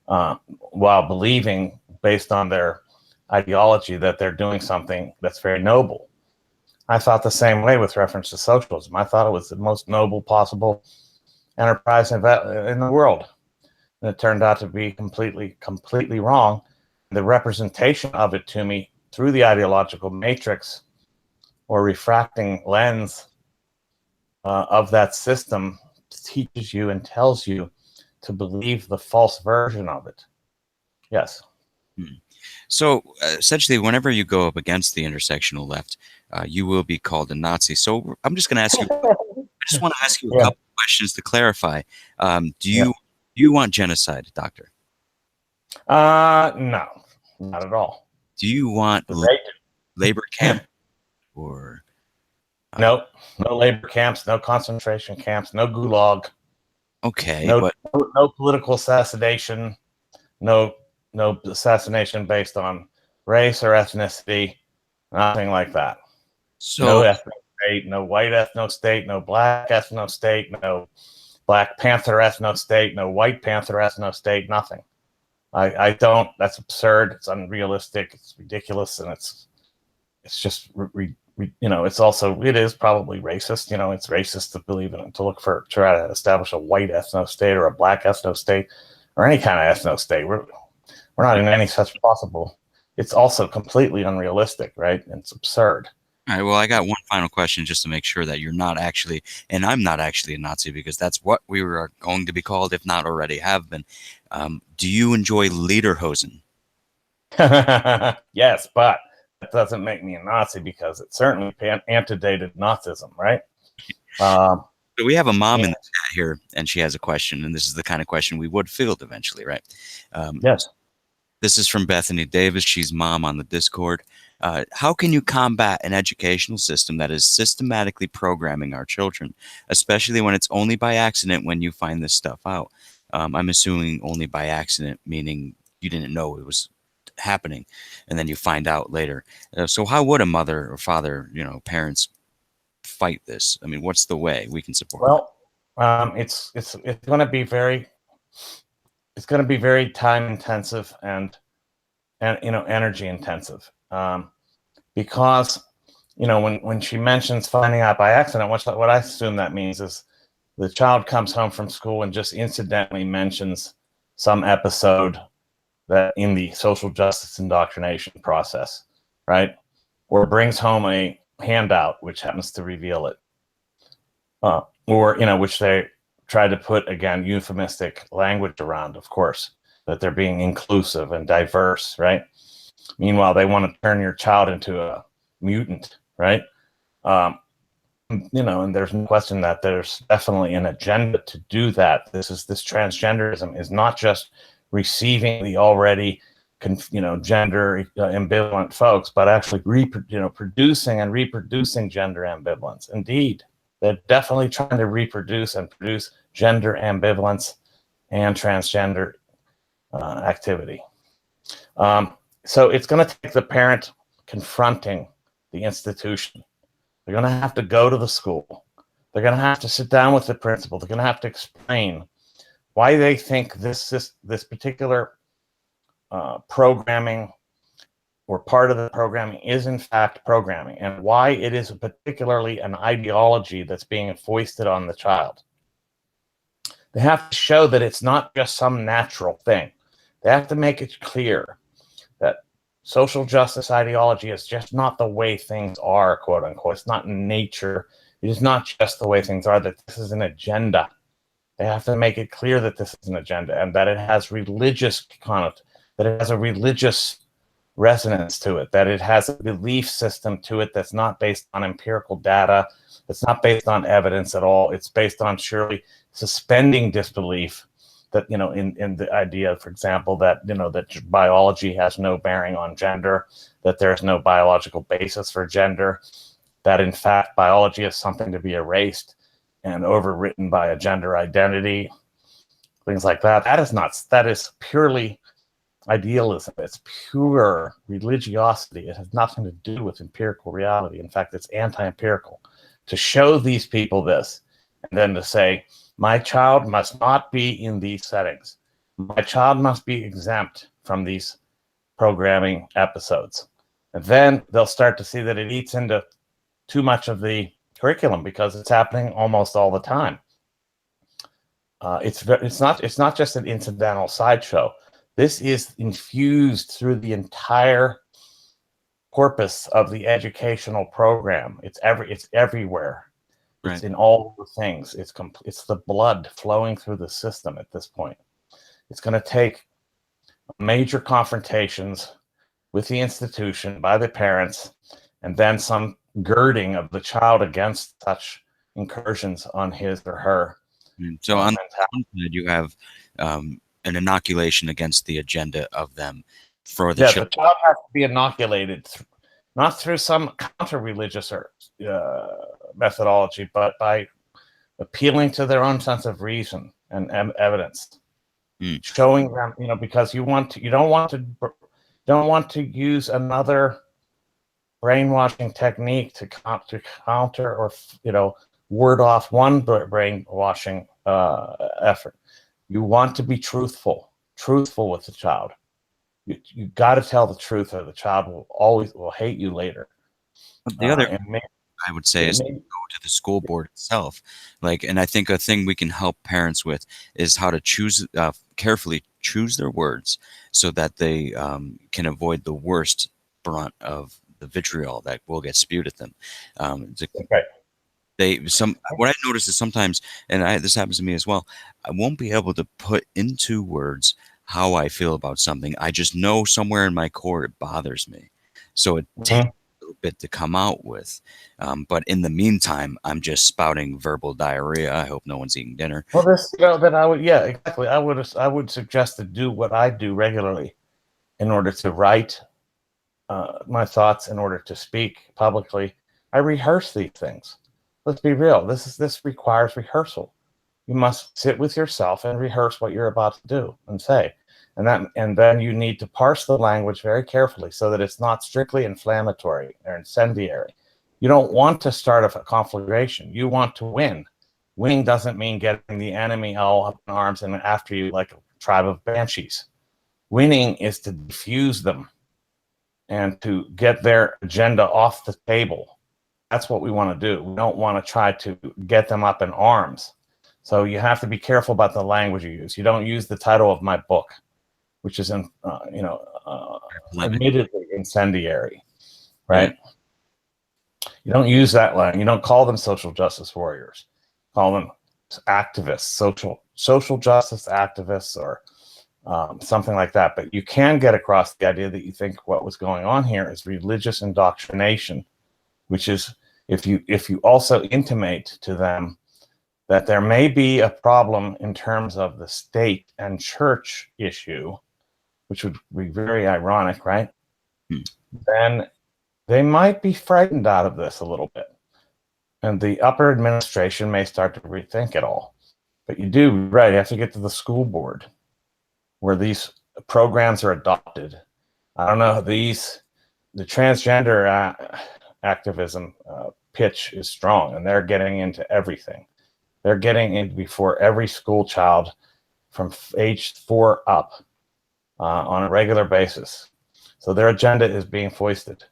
while believing, based on their ideology, that they're doing something that's very noble. I thought the same way with reference to socialism. I thought it was the most noble possible enterprise in the world. And it turned out to be completely wrong. The representation of it to me through the ideological matrix or refracting lens of that system teaches you and tells you to believe the false version of it. Yes. So essentially, whenever you go up against the intersectional left, you will be called a Nazi. So I'm just going to ask you, I just want to ask you a couple questions to clarify. Do you want genocide, Doctor? No, not at all. Do you want labor camp or? No labor camps, no concentration camps, no gulag. Okay, no political assassination, no assassination based on race or ethnicity, nothing like that. So, no ethno state, no white ethno state, no black ethno state, no Black Panther ethno state, no White Panther ethno state, nothing. I don't. That's absurd. It's unrealistic. It's ridiculous, and it's just it's also, it is probably racist. It's racist to believe in it, to try to establish a white ethno state or a black ethno state or any kind of ethno state. We're not in any such possible. It's also completely unrealistic, right? It's absurd. All right. Well, I got one final question just to make sure that you're not actually, and I'm not actually a Nazi, because that's what we are going to be called, if not already have been. Do you enjoy lederhosen? Yes, but that doesn't make me a Nazi, because it certainly antedated Nazism, right? So we have a mom in the chat here, and she has a question, and this is the kind of question we would field eventually, right? Yes. This is from Bethany Davis. She's mom on the Discord. How can you combat an educational system that is systematically programming our children, especially when it's only by accident when you find this stuff out? I'm assuming only by accident, meaning you didn't know it was happening, and then you find out later. So how would a mother or father, parents, fight this? I mean, what's the way we can support? Well, it's going to be very time intensive and energy intensive, because when she mentions finding out by accident, what I assume that means is the child comes home from school and just incidentally mentions some episode that in the social justice indoctrination process, right? Or brings home a handout which happens to reveal it, or which they try to put, again, euphemistic language around, of course, that they're being inclusive and diverse, right? Meanwhile, they want to turn your child into a mutant, right? And there's no question that there's definitely an agenda to do that. This transgenderism is not just receiving the already gender ambivalent folks, but actually producing and reproducing gender ambivalence. Indeed, they're definitely trying to reproduce and produce gender ambivalence and transgender activity. So it's going to take the parent confronting the institution. They're going to have to go to the school. They're going to have to sit down with the principal. They're going to have to explain why they think this particular programming or part of the programming is in fact programming, and why it is particularly an ideology that's being foisted on the child. They have to show that it's not just some natural thing. They have to make it clear that social justice ideology is just not the way things are, quote unquote. It's not nature. It is not just the way things are, that this is an agenda. They have to make it clear that this is an agenda and that it has religious content, that it has a religious resonance to it, that it has a belief system to it that's not based on empirical data, that's not based on evidence at all. It's based on surely suspending disbelief that, in the idea, for example, that, that biology has no bearing on gender, that there's no biological basis for gender, that in fact biology is something to be erased and overwritten by a gender identity, things like that. That is purely idealism. It's pure religiosity. It has nothing to do with empirical reality. In fact, it's anti-empirical. To show these people this, and then to say, my child must not be in these settings. My child must be exempt from these programming episodes. And then they'll start to see that it eats into too much of the curriculum because it's happening almost all the time. It's not just an incidental sideshow. This is infused through the entire corpus of the educational program. It's everywhere. Right. It's in all the things. It's the blood flowing through the system at this point. It's going to take major confrontations with the institution by the parents, and then some girding of the child against such incursions on his or her. So on one side, you have an inoculation against the agenda of them for the children. The child has to be inoculated, not through some counter-religious or methodology, but by appealing to their own sense of reason and evidence, showing them, because you don't want to use another brainwashing technique to counter or ward off one brainwashing effort. You want to be truthful with the child. You got to tell the truth, or the child will hate you later. The other, I would say, is go to the school board itself. And I think a thing we can help parents with is how to carefully choose their words so that they can avoid the worst brunt of the vitriol that will get spewed at them. What I notice is sometimes, and this happens to me as well, I won't be able to put into words how I feel about something. I just know somewhere in my core it bothers me. So it takes a little bit to come out with. But in the meantime, I'm just spouting verbal diarrhea. I hope no one's eating dinner. Well, then I would, yeah, exactly. I would suggest to do what I do regularly in order to write my thoughts, in order to speak publicly. I rehearse these things. Let's be real. This requires rehearsal. You must sit with yourself and rehearse what you're about to do and say. And then you need to parse the language very carefully so that it's not strictly inflammatory or incendiary. You don't want to start a conflagration. You want to win. Winning doesn't mean getting the enemy all up in arms and after you like a tribe of banshees. Winning is to defuse them and to get their agenda off the table. That's what we want to do. We don't want to try to get them up in arms. So you have to be careful about the language you use. You don't use the title of my book, which is, admittedly incendiary, right? You don't use that line. You don't call them social justice warriors. Call them activists, social justice activists, or something like that. But you can get across the idea that you think what was going on here is religious indoctrination, which is if you also intimate to them that there may be a problem in terms of the state and church issue, which would be very ironic, right? Then they might be frightened out of this a little bit. And the upper administration may start to rethink it all. But you have to get to the school board where these programs are adopted. I don't know, the transgender activism pitch is strong, and they're getting into everything. They're getting in before every school child from age 4 up on a regular basis. So their agenda is being foisted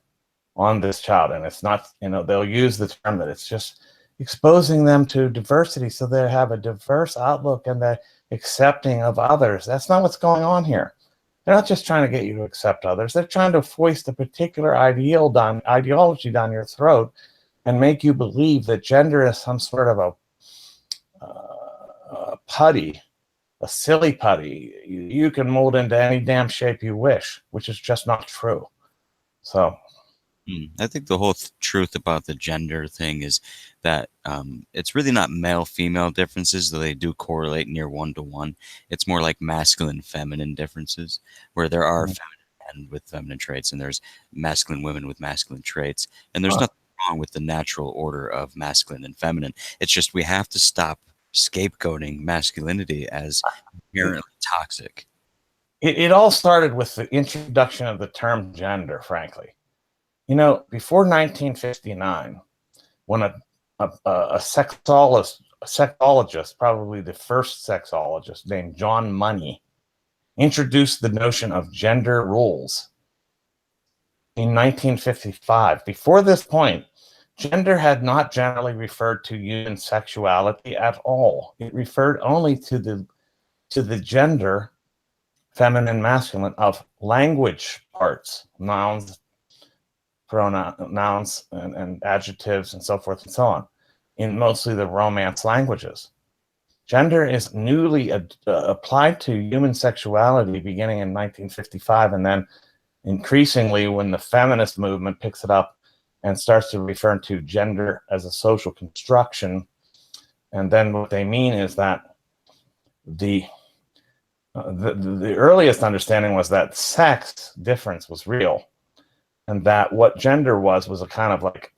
on this child. And it's not, they'll use the term that it's just exposing them to diversity so they have a diverse outlook and they're accepting of others. That's not what's going on here. They're not just trying to get you to accept others. They're trying to foist a particular ideology down your throat and make you believe that gender is some sort of a putty, a silly putty. You can mold into any damn shape you wish, which is just not true. So I think the whole truth about the gender thing is that it's really not male-female differences, though they do correlate near 1-to-1. It's more like masculine-feminine differences, where there are feminine men with feminine traits, and there's masculine women with masculine traits. And there's nothing wrong with the natural order of masculine and feminine. It's just we have to stop scapegoating masculinity as inherently toxic. It all started with the introduction of the term gender, frankly. Before 1959, when a sexologist, probably the first sexologist named John Money, introduced the notion of gender roles in 1955. Before this point, gender had not generally referred to human sexuality at all. It referred only to the gender, feminine, masculine, of language parts, nouns, pronouns, and adjectives, and so forth and so on, in mostly the Romance languages. Gender is newly applied to human sexuality beginning in 1955, and then increasingly when the feminist movement picks it up and starts to refer to gender as a social construction. And then what they mean is that the earliest understanding was that sex difference was real, and that what gender was a kind of like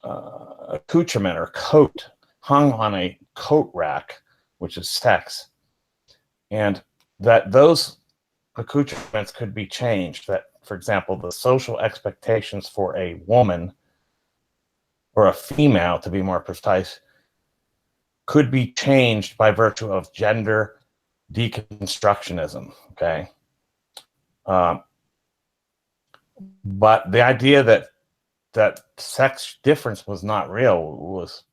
accoutrement or coat hung on a coat rack, which is sex, and that those accoutrements could be changed. That, for example, the social expectations for a woman or a female, to be more precise, could be changed by virtue of gender deconstructionism. Okay. But the idea that sex difference was not real was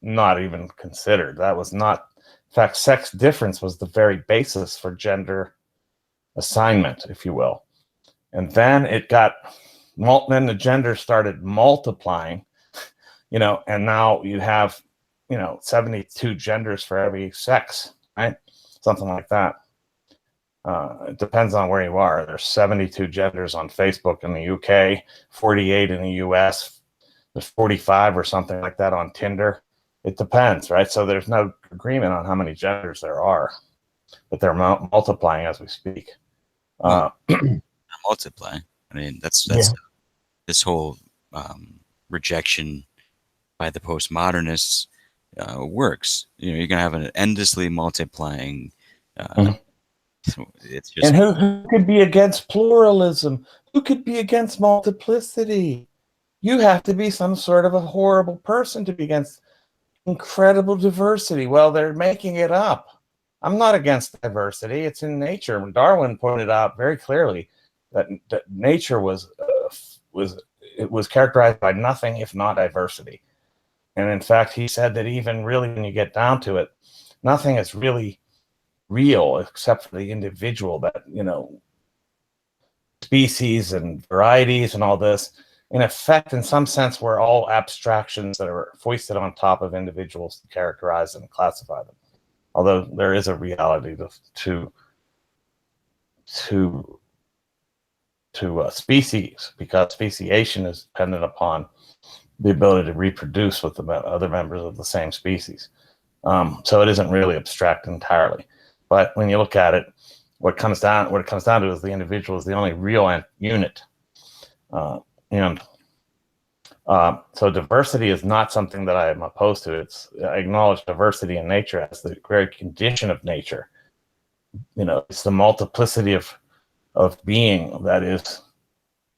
not even considered. That was not, in fact, sex difference was the very basis for gender assignment, if you will. And then then the gender started multiplying, and now you have, 72 genders for every sex, right? Something like that. It depends on where you are. There's 72 genders on Facebook in the UK, 48 in the US, there's 45 or something like that on Tinder. It depends, right? So there's no agreement on how many genders there are, but they're multiplying as we speak. Multiply. I mean, that's Yeah. this whole rejection by the postmodernists works. You're gonna have an endlessly multiplying. It's just. And who could be against pluralism? Who could be against multiplicity? You have to be some sort of a horrible person to be against incredible diversity. Well, they're making it up. I'm not against diversity. It's in nature. Darwin pointed out very clearly that nature was characterized by nothing if not diversity. And in fact, he said that even really when you get down to it, nothing is really real except for the individual. That, species and varieties and all this, in effect, in some sense, we're all abstractions that are foisted on top of individuals to characterize them and classify them. Although there is a reality to species, because speciation is dependent upon the ability to reproduce with the other members of the same species. So it isn't really abstract entirely. But when you look at it, what it comes down to is the individual is the only real unit. So diversity is not something that I am opposed to. I acknowledge diversity in nature as the very condition of nature. It's the multiplicity of being that is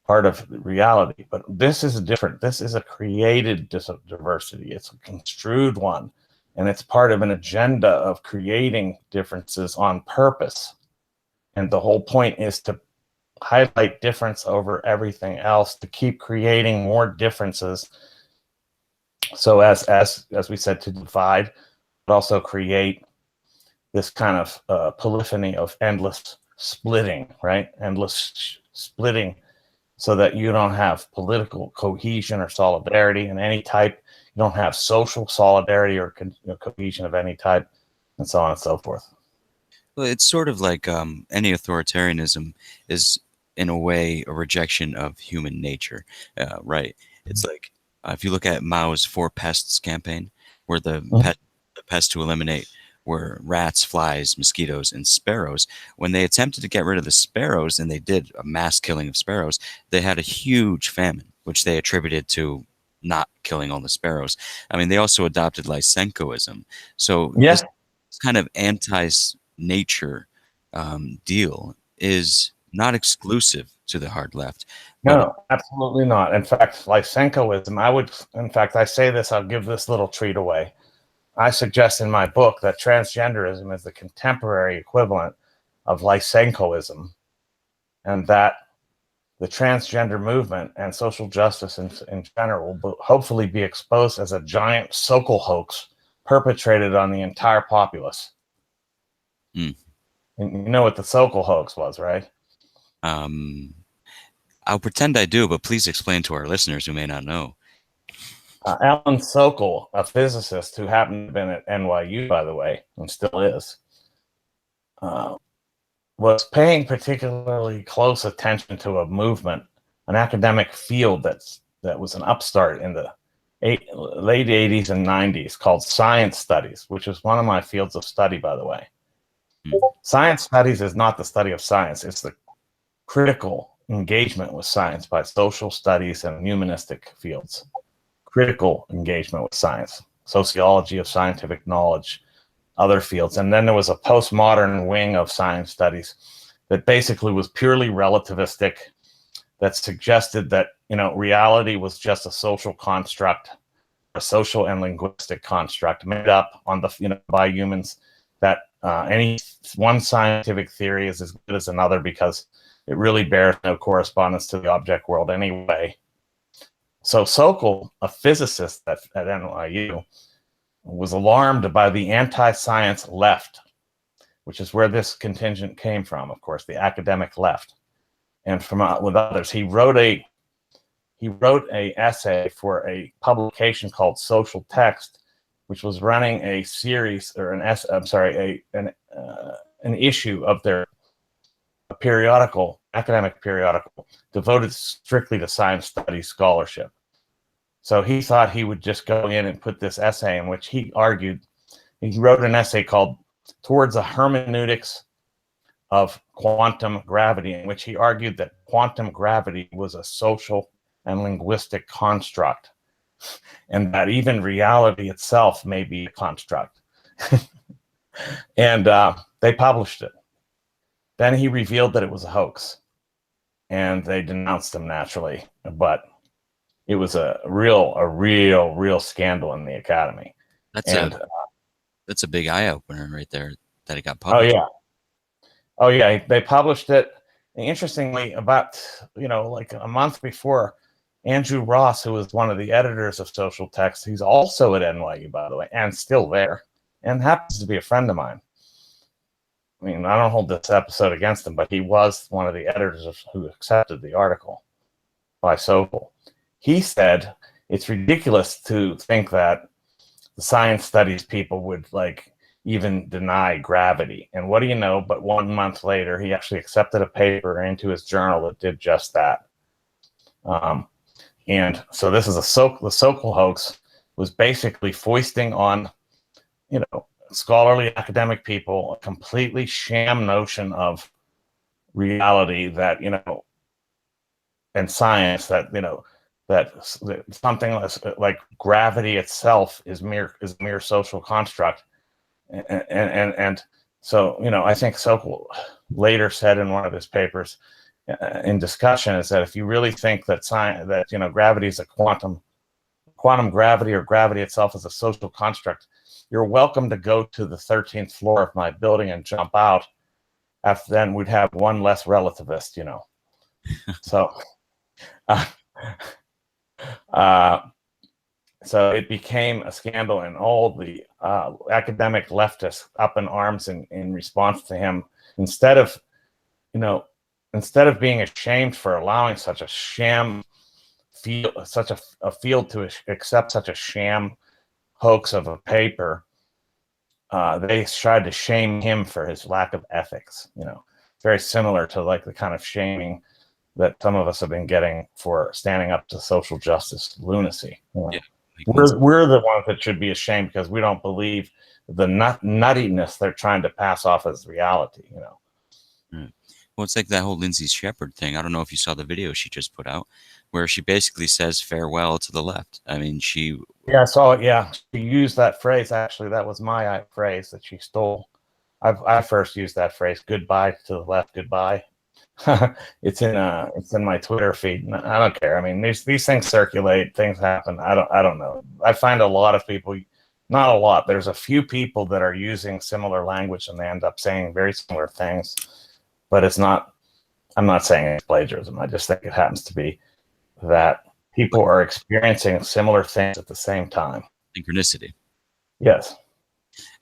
part of reality. But this is different. This is a created diversity. It's a construed one. And it's part of an agenda of creating differences on purpose. And the whole point is to highlight difference over everything else to keep creating more differences. So as we said, to divide, but also create this kind of polyphony of endless splitting, right? Endless splitting, so that you don't have political cohesion or solidarity in any type. You don't have social solidarity or cohesion of any type, and so on and so forth. Well, it's sort of like any authoritarianism is, in a way, a rejection of human nature, right? It's like if you look at Mao's Four Pests campaign, where the pests to eliminate were rats, flies, mosquitoes, and sparrows. When they attempted to get rid of the sparrows, and they did a mass killing of sparrows, they had a huge famine, which they attributed to not killing all the sparrows. I mean, they also adopted Lysenkoism. So Yeah, this kind of anti-nature deal is not exclusive to the hard left, but no, absolutely not. In fact, Lysenkoism, I say this, I'll give this little treat away. I suggest in my book that transgenderism is the contemporary equivalent of Lysenkoism, and that the transgender movement and social justice in general will hopefully be exposed as a giant Sokol hoax perpetrated on the entire populace. mm, And you know what the Sokol hoax was, right? um, I'll pretend I do, but please explain to our listeners who may not know. Alan Sokol, a physicist who happened to have been at NYU, by the way, and still is, uh, was paying particularly close attention to a movement, an academic field that was an upstart in the late 80s and 90s called science studies, which is one of my fields of study, by the way. Mm, Science studies is not the study of science, it's the critical engagement with science by social studies and humanistic fields. Critical engagement with science, sociology of scientific knowledge, other fields. And then there was a postmodern wing of science studies that basically was purely relativistic, that suggested that, reality was just a social construct, a social and linguistic construct made up on by humans, that any one scientific theory is as good as another because it really bears no correspondence to the object world anyway. So Sokol, a physicist at NYU, was alarmed by the anti-science left, which is where this contingent came from, of course, the academic left, and from with others. He wrote a essay for a publication called Social Text, which was running a series or an issue of their periodical, academic periodical, devoted strictly to science studies scholarship. So he thought he would just go in and put this essay in which he wrote an essay called Towards a Hermeneutics of Quantum Gravity, in which he argued that quantum gravity was a social and linguistic construct, and that even reality itself may be a construct. And they published it. Then he revealed that it was a hoax, and they denounced him naturally, but it was a real scandal in the academy. That's a big eye opener right there that it got Oh published. yeah, they published it. And interestingly, about like a month before, Andrew Ross, who was one of the editors of Social Text, he's also at NYU, by the way, and still there, and happens to be a friend of mine. I mean, I don't hold this episode against him, but he was one of the editors who accepted the article by Sokol. He said it's ridiculous to think that the science studies people would even deny gravity. And what do you know? But 1 month later, he actually accepted a paper into his journal that did just that. And so this is the Sokol hoax was basically foisting on, scholarly academic people a completely sham notion of reality that, and science that, that something like gravity itself is a mere social construct. And so, I think Sokol later said in one of his papers in discussion is that if you really think that gravity is a quantum gravity, or gravity itself is a social construct, you're welcome to go to the 13th floor of my building and jump out. After then, we'd have one less relativist, So, uh, uh, so it became a scandal, and all the academic leftists up in arms in response to him. Instead of, you know, instead of being ashamed for allowing such a sham field, such a field to accept such a sham hoax of a paper, they tried to shame him for his lack of ethics. Very similar to like the kind of shaming that some of us have been getting for standing up to social justice lunacy. Yeah. We're the ones that should be ashamed because we don't believe the nuttiness they're trying to pass off as reality. Right. Well, it's like that whole Lindsay Shepherd thing. I don't know if you saw the video she just put out, where she basically says farewell to the left. I mean, Yeah, I saw it. Yeah, she used that phrase. Actually, that was my phrase that she stole. I first used that phrase. Goodbye to the left. Goodbye. It's in my Twitter feed. I don't care. I mean, these things circulate. Things happen. I don't know. I find a lot of people, not a lot. There's a few people that are using similar language and they end up saying very similar things. But it's not. I'm not saying it's plagiarism. I just think it happens to be that people are experiencing similar things at the same time. synchronicity. Yes.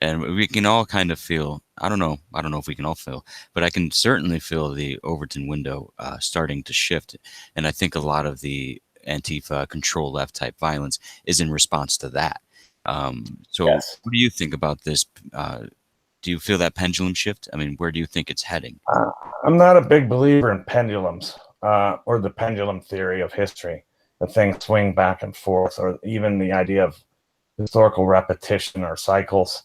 And we can all kind of feel, I don't know if we can all feel, but I can certainly feel the Overton window starting to shift. And I think a lot of the Antifa control left type violence is in response to that. So Yes. what do you think about this? Do you feel that pendulum shift? I mean, where do you think it's heading? I'm not a big believer in pendulums or the pendulum theory of history, that things swing back and forth, or even the idea of historical repetition or cycles.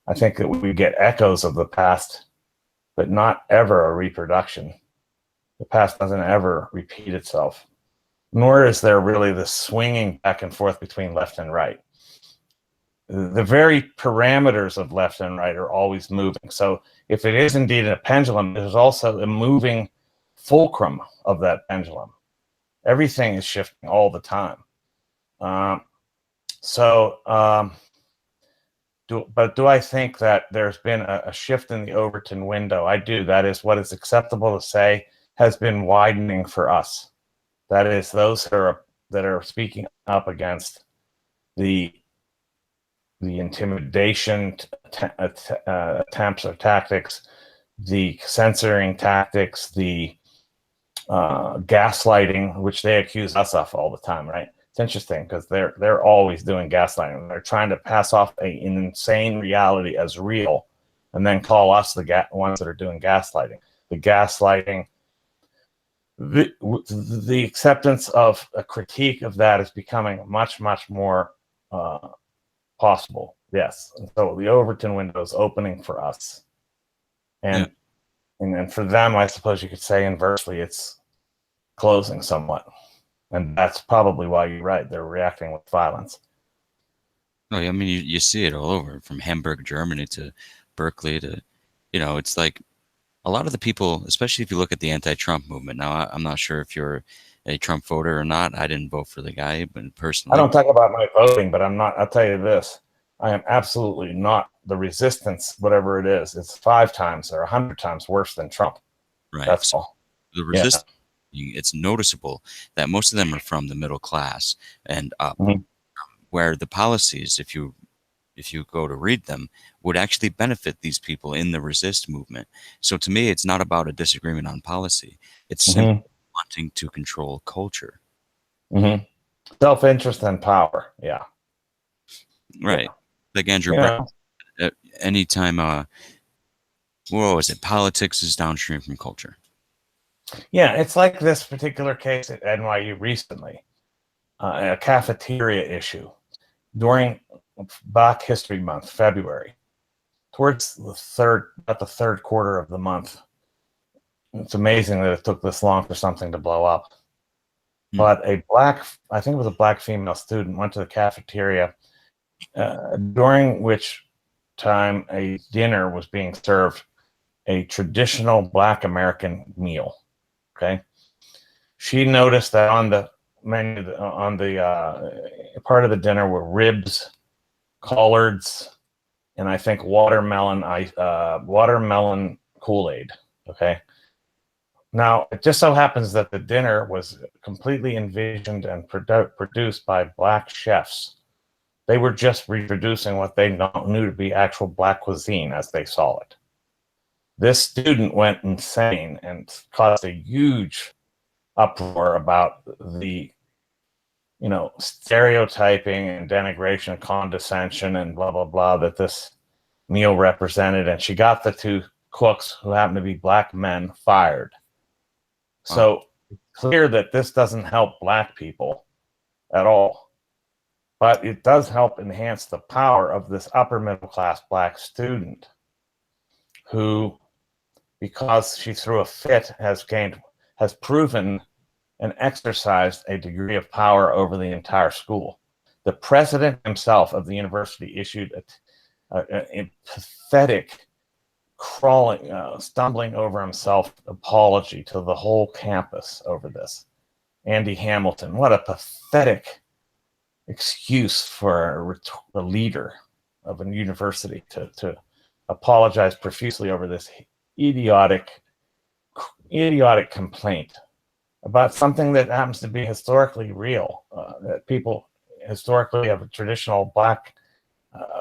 I think that we get echoes of the past, but not ever a reproduction. The past doesn't ever repeat itself, nor is there really this swinging back and forth between left and right. The very parameters of left and right are always moving. So if it is indeed a pendulum, there's also a moving fulcrum of that pendulum. Everything is shifting all the time. Do I think that there's been a shift in the Overton window? I do. That is, what is acceptable to say has been widening for us. That is, those that are speaking up against the intimidation attempts or tactics, the censoring tactics, the gaslighting, which they accuse us of all the time, right? It's interesting because they're always doing gaslighting. They're trying to pass off an insane reality as real, and then call us the ones that are doing gaslighting. The gaslighting, the acceptance of a critique of that is becoming much, much more possible. Yes, and so the Overton window is opening for us, and then for them, I suppose you could say inversely, it's closing somewhat. And that's probably why you're right. They're reacting with violence. Oh, yeah, I mean, you see it all over, from Hamburg, Germany to Berkeley to, it's like a lot of the people, especially if you look at the anti-Trump movement. Now, I'm not sure if you're a Trump voter or not. I didn't vote for the guy, but I personally, don't talk about my voting, but I'm not. I'll tell you this: I am absolutely not the resistance, whatever it is. It's 5 times or 100 times worse than Trump. right. That's So all. the Yeah. resistance, it's noticeable that most of them are from the middle class and up, Mhm. where the policies, if you go to read them, would actually benefit these people in the resist movement. So to me, it's not about a disagreement on policy. It's simply Mhm. wanting to control culture. Mhm. Self-interest and power. Yeah. Right. Yeah. Like Andrew Brown, Yeah. anytime, what was it? Politics is downstream from culture. Yeah. It's like this particular case at NYU recently, a cafeteria issue during Black History Month, February, towards about the third quarter of the month. It's amazing that it took this long for something to blow up. Hmm. But I think it was a black female student, went to the cafeteria, during which time a dinner was being served, a traditional Black American meal. Okay. She noticed that on the menu, on the part of the dinner, were ribs, collards, and I think watermelon Kool-Aid. Okay. Now, it just so happens that the dinner was completely envisioned and produced by black chefs. They were just reproducing what they knew to be actual black cuisine as they saw it. This student went insane and caused a huge uproar about the, stereotyping and denigration and condescension and blah, blah, blah that this meal represented. And she got the two cooks, who happened to be black men, fired. So it's clear that this doesn't help black people at all, but it does help enhance the power of this upper middle class black student who, because she threw a fit, has proven and exercised a degree of power over the entire school. The president himself of the university issued a pathetic, stumbling over himself apology to the whole campus over this. Andy Hamilton, what a pathetic excuse for a leader of a university to apologize profusely over this idiotic complaint about something that happens to be historically real, that people historically of traditional black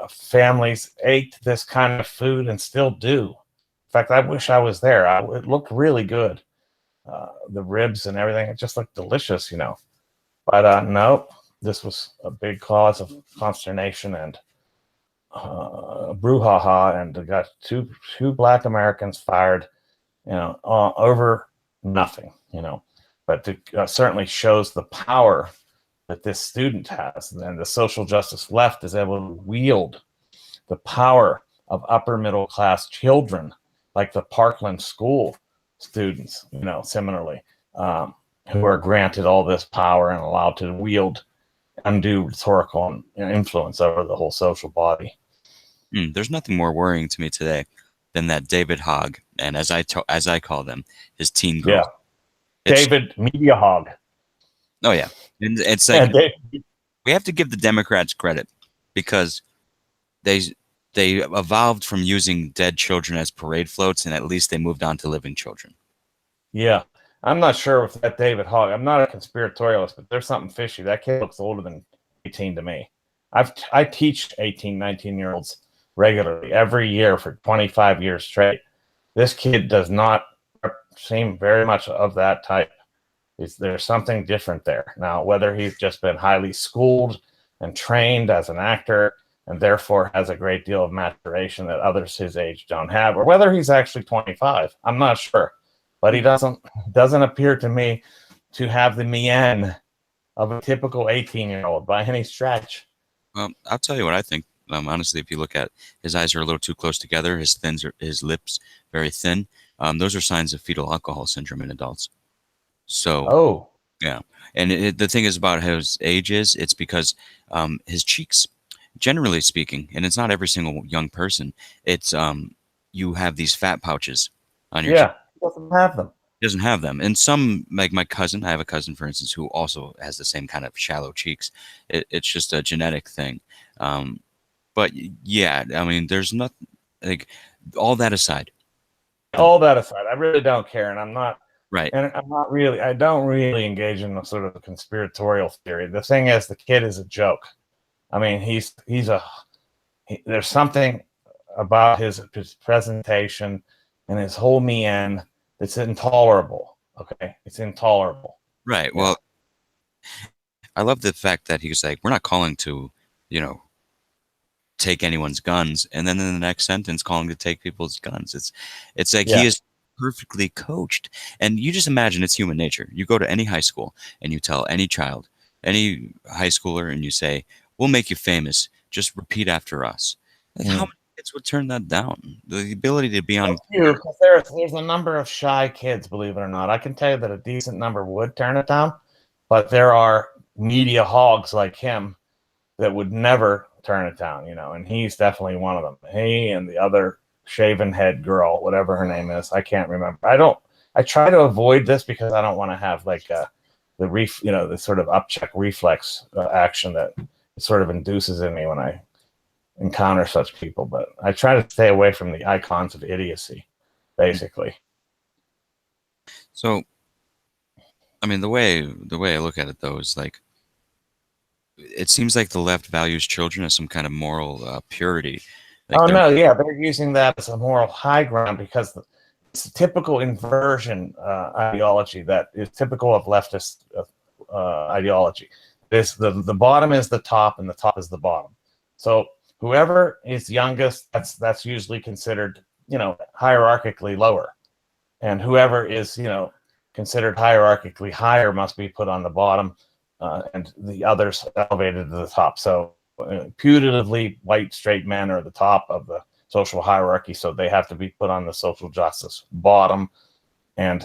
families ate this kind of food and still do. In fact, I wish I was there. It looked really good. The ribs and everything, it just looked delicious, But no, this was a big cause of consternation and brouhaha, and got two black Americans fired, over nothing, But it certainly shows the power that this student has, and the social justice left is able to wield the power of upper middle class children, like the Parkland School students, similarly, who are granted all this power and allowed to wield undue rhetorical influence over the whole social body. There's nothing more worrying to me today than that David Hogg, and as I call them, his teen girl. Yeah. David Media Hogg. Oh yeah, and it's like we have to give the Democrats credit because they evolved from using dead children as parade floats, and at least they moved on to living children. Yeah, I'm not sure if that David Hogg. I'm not a conspiratorialist, but there's something fishy. That kid looks older than 18 to me. I teach 18, 19-year-olds regularly every year for 25 years straight. This kid does not seem very much of that type. There's something different there. Now, whether he's just been highly schooled and trained as an actor and therefore has a great deal of maturation that others his age don't have, or whether he's actually 25, I'm not sure. But he doesn't appear to me to have the mien of a typical 18-year-old by any stretch. Well, I'll tell you what I think. Honestly, if you look at his eyes are a little too close together, his lips very thin. Those are signs of fetal alcohol syndrome in adults. So, yeah. And the thing is about his age it's because his cheeks, generally speaking, and it's not every single young person, it's you have these fat pouches on your cheeks. He doesn't have them. He doesn't have them. And some, like my cousin, I have a cousin, for instance, who also has the same kind of shallow cheeks. It's just a genetic thing. But yeah, I mean, there's nothing, like, all that aside. I really don't care, and I'm not. Right. And I don't really engage in a sort of a conspiratorial theory. The thing is, the kid is a joke. I mean, there's something about his presentation and his whole mien that's intolerable. Okay. It's intolerable. Right. Well, I love the fact that he was like, we're not calling to, take anyone's guns. And then in the next sentence, calling to take people's guns. It's like he is perfectly coached. And you just imagine it's human nature. You go to any high school and you tell any child, any high schooler, and you say, we'll make you famous. Just repeat after us. Like, how many kids would turn that down? The ability to be on. There's a number of shy kids, believe it or not. I can tell you that a decent number would turn it down, but there are media hogs like him that would never turn it down, and he's definitely one of them. He and the other shaven head girl, whatever her name is, I can't remember. I try to avoid this because I don't want to have like the sort of upcheck reflex action that it sort of induces in me when I encounter such people. But I try to stay away from the icons of idiocy, basically. So, I mean, the way I look at it though is like it seems like the left values children as some kind of moral purity. Like Oh they're no, yeah, they're using that as a moral high ground because it's a typical inversion ideology that is typical of leftist ideology. This the bottom is the top and the top is the bottom. So whoever is youngest, that's usually considered, hierarchically lower, and whoever is, considered hierarchically higher must be put on the bottom, and the others elevated to the top. So putatively, white straight men are the top of the social hierarchy, so they have to be put on the social justice bottom, and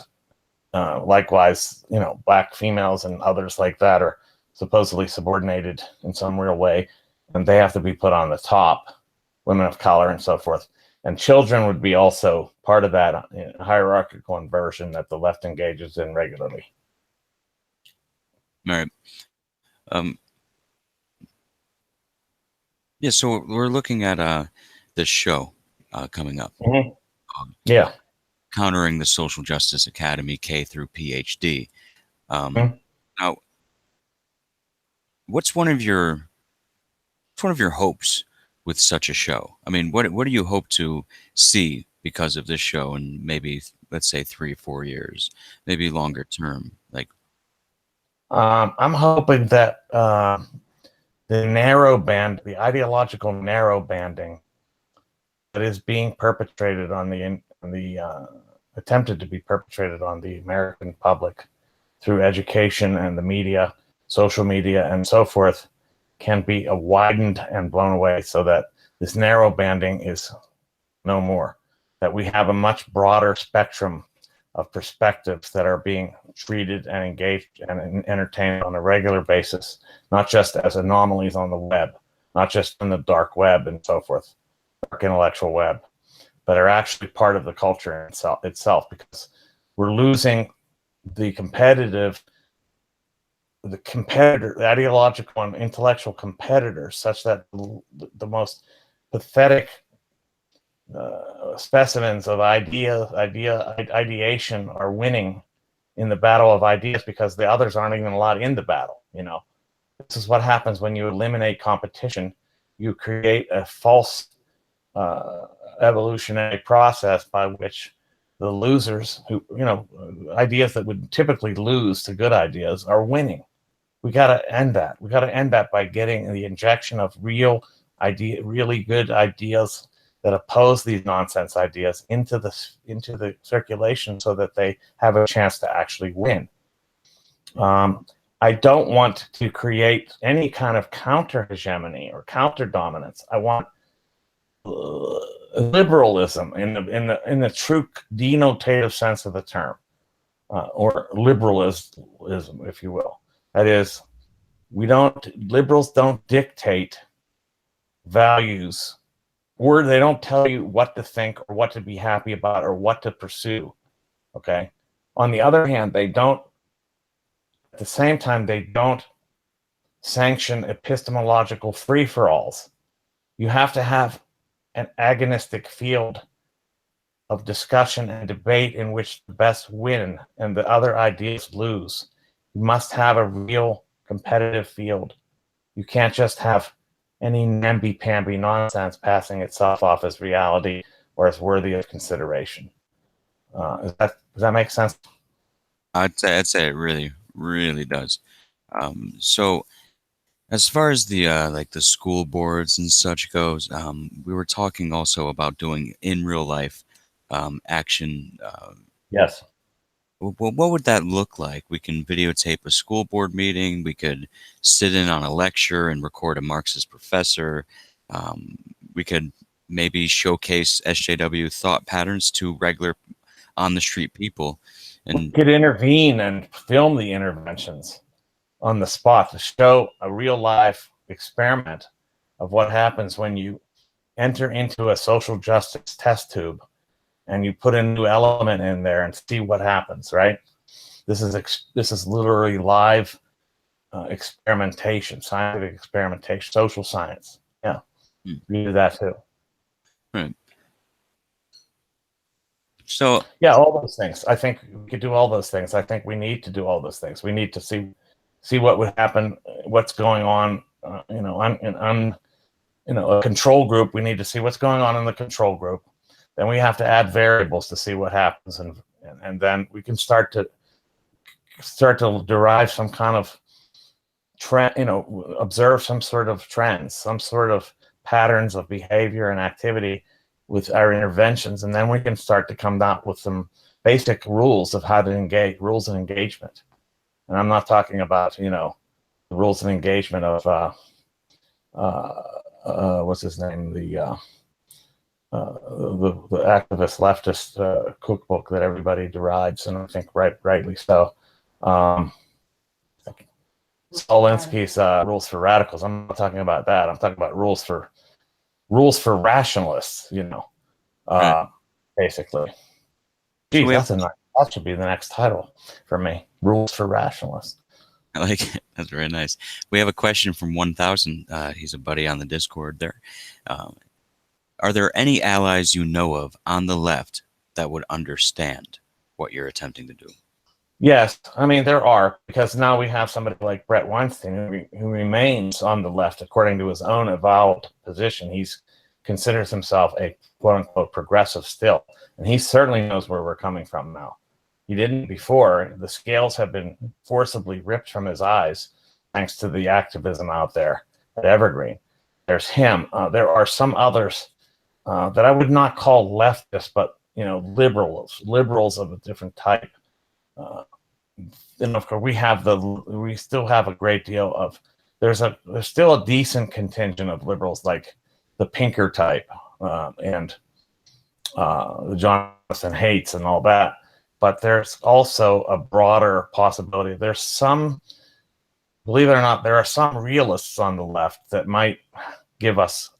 likewise, black females and others like that are supposedly subordinated in some real way, and they have to be put on the top, women of color and so forth. And children would be also part of that hierarchical inversion that the left engages in regularly. right. Um, yeah, so we're looking at this show coming up, Mm-hmm. um, Yeah. Countering the Social Justice Academy K through PhD. Mm-hmm. Now, what's one of your hopes with such a show? I mean, what do you hope to see because of this show in maybe let's say 3 or 4 years, maybe longer term? Like, I'm hoping that the ideological narrow banding that is being perpetrated attempted to be perpetrated on the American public through education and the media, social media, and so forth, can be widened and blown away so that this narrow banding is no more. That we have a much broader spectrum of perspectives that are being treated and engaged and entertained on a regular basis, not just as anomalies on the web, not just in the dark web and so forth, dark intellectual web, but are actually part of the culture itself, because we're losing the the ideological and intellectual competitors, such that the most pathetic specimens of ideation are winning in the battle of ideas because the others aren't even allowed in the battle. This is what happens when you eliminate competition. You create a false uh, evolutionary process by which the losers, ideas that would typically lose to good ideas, are winning. We got to end that. We got to end that by getting the injection of really good ideas that oppose these nonsense ideas into the circulation so that they have a chance to actually win. I don't want to create any kind of counter hegemony or counter dominance. I want liberalism in the true denotative sense of the term, or liberalism, if you will. That is, liberals don't dictate values, or they don't tell you what to think or what to be happy about or what to pursue. Okay. On the other hand, at the same time, they don't sanction epistemological free-for-alls. You have to have an agonistic field of discussion and debate in which the best win and the other ideas lose. You must have a real competitive field. You can't just have any namby-pamby nonsense passing itself off as reality or as worthy of consideration. Does that make sense? I'd say it really, really does. So as far as the like the school boards and such goes, we were talking also about doing in real life action. Yes. What would that look like? We can videotape a school board meeting. We could sit in on a lecture and record a Marxist professor. Um, we could maybe showcase SJW thought patterns to regular on the street people. We And could intervene and film the interventions on the spot to show a real life experiment of what happens when you enter into a social justice test tube and you put a new element in there and see what happens, right? This is literally live experimentation, scientific experimentation, social science. Yeah, hmm, we do that too. right. So Yeah, all those things. I think we could do all those things. I think we need to do all those things. We need to see what would happen, what's going on. A control group. We need to see what's going on in the control group. Then we have to add variables to see what happens, and then we can start to derive some kind of trend. Observe some sort of trends, some sort of patterns of behavior and activity with our interventions, and then we can start to come up with some basic rules of how to engage, rules of engagement. And I'm not talking about the rules of engagement of what's his name, the activist leftist cookbook that everybody derives, and I think rightly so. Solinsky's rules for radicals. I'm not talking about that. I'm talking about rules for rationalists. right. Basically. So Geez, that should be the next title for me. Rules for rationalists. I like it. That's very nice. We have a question from 1000. He's a buddy on the Discord there. Are there any allies you know of on the left that would understand what you're attempting to do? Yes, I mean there are, because now we have somebody like Brett Weinstein who remains on the left according to his own avowed position. He considers himself a quote unquote progressive still, and he certainly knows where we're coming from now. He didn't before. The scales have been forcibly ripped from his eyes thanks to the activism out there at Evergreen. There's him. There are some others that I would not call leftists, but liberals of a different type. And of course, we still have a great deal of. There's still a decent contingent of liberals like the Pinker type and the Jonathan Hates and all that. But there's also a broader possibility. There's some, believe it or not, there are some realists on the left that might give us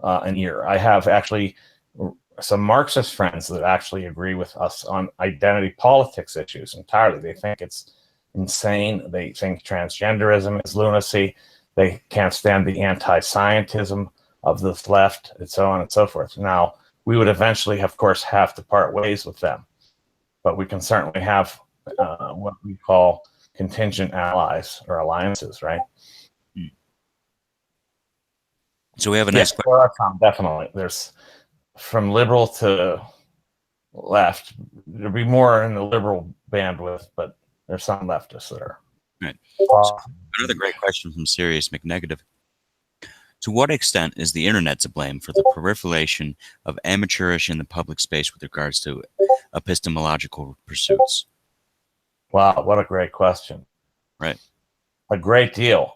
an ear. I have actually some Marxist friends that actually agree with us on identity politics issues entirely. They think it's insane. They think transgenderism is lunacy. They can't stand the anti-scientism of this left, and so on and so forth. Now, we would eventually, of course, have to part ways with them, but we can certainly have what we call contingent allies or alliances, right? So we have a nice question. There are some, definitely. There's from liberal to left. There'll be more in the liberal bandwidth, but there's some leftists that are. Right. So another great question from Sirius McNegative. To what extent is the internet to blame for the proliferation of amateurish in the public space with regards to epistemological pursuits? Wow, what a great question. Right. A great deal.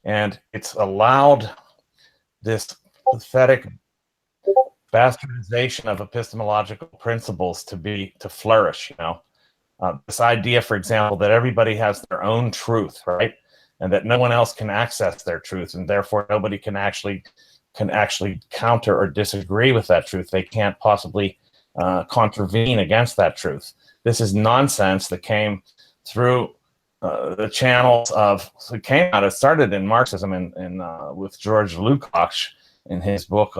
And it's allowed this pathetic bastardization of epistemological principles to flourish. This idea, for example, that everybody has their own truth, right, and that no one else can access their truth, and therefore nobody can actually counter or disagree with that truth. They can't possibly contravene against that truth. This is nonsense that came through the channels of. It started in Marxism and with George Lukács in his book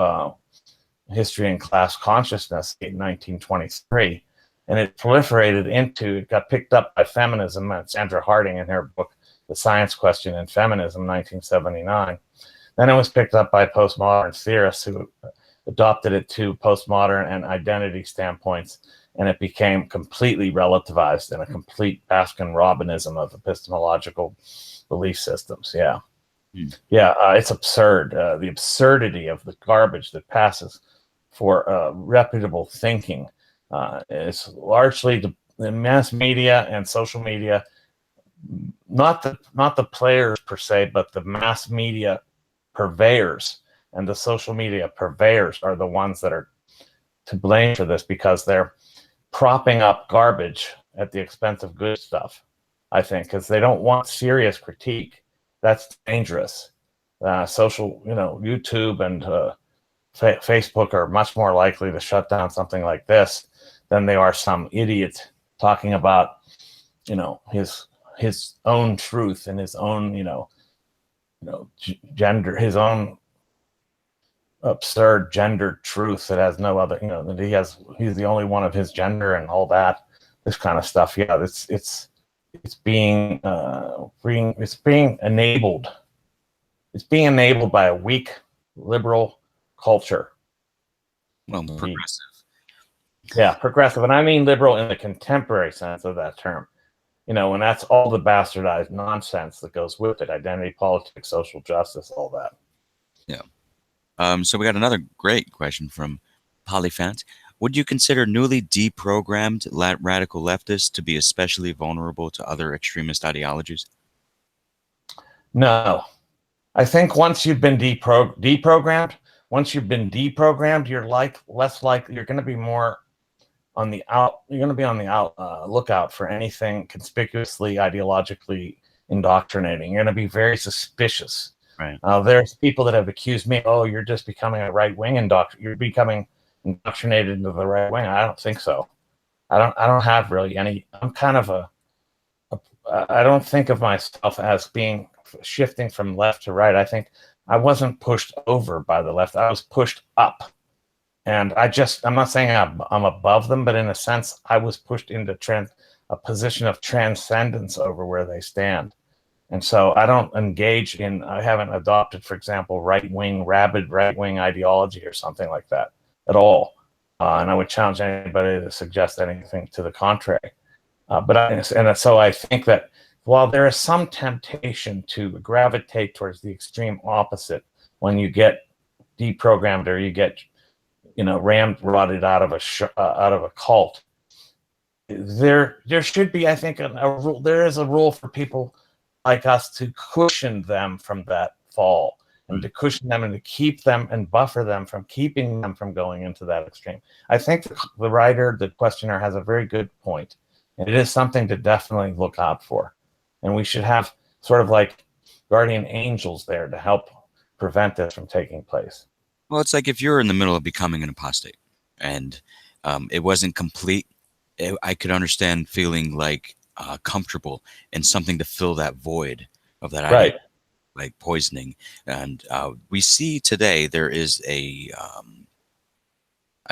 History and Class Consciousness in 1923, and it it got picked up by feminism and Sandra Harding in her book The Science Question in Feminism, 1979. Then it was picked up by postmodern theorists who adopted it to postmodern and identity standpoints, and it became completely relativized in a complete Baskin-Robbinism of epistemological belief systems. Yeah. It's absurd. The absurdity of the garbage that passes for reputable thinking is largely the mass media and social media, not the players per se, but the mass media purveyors and the social media purveyors are the ones that are to blame for this, because they're propping up garbage at the expense of good stuff, I think, because they don't want serious critique. That's dangerous. YouTube and Facebook are much more likely to shut down something like this than they are some idiot talking about, his own truth and his own, gender, his own absurd gender truth that has no other, that he's the only one of his gender and all that, this kind of stuff. Yeah, it's being enabled. It's being enabled by a weak liberal culture. Well, progressive. Yeah, progressive, and I mean liberal in the contemporary sense of that term. And that's all the bastardized nonsense that goes with it: identity politics, social justice, all that. Yeah. So we got another great question from Polyphant. Would you consider newly deprogrammed radical leftists to be especially vulnerable to other extremist ideologies? No. I think once you've been deprogrammed, you're less likely, you're going to be more on the out, you're going to be on the lookout for anything conspicuously ideologically indoctrinating. You're going to be very suspicious. Right. There's people that have accused me, oh, you're just becoming a right wing you're becoming indoctrinated into the right wing. I don't think so. I don't have really any. I'm kind of I don't think of myself as being shifting from left to right. I think I wasn't pushed over by the left. I was pushed up. And I'm not saying I'm above them, but in a sense, I was pushed into a position of transcendence over where they stand. And so I haven't adopted, for example, rabid right wing ideology or something like that at all. And I would challenge anybody to suggest anything to the contrary. So I think that while there is some temptation to gravitate towards the extreme opposite when you get deprogrammed or you get ramrodded out of a cult, there should be, I think, a rule. There is a rule for people like us to cushion them from that fall, and to cushion them and to keep them and buffer them from keeping them from going into that extreme. I think the questioner has a very good point, and it is something to definitely look out for. And we should have sort of like guardian angels there to help prevent this from taking place. Well, it's like if you're in the middle of becoming an apostate and it wasn't complete, I could understand feeling like comfortable in something to fill that void of that idea, Right. like poisoning. And we see today there is I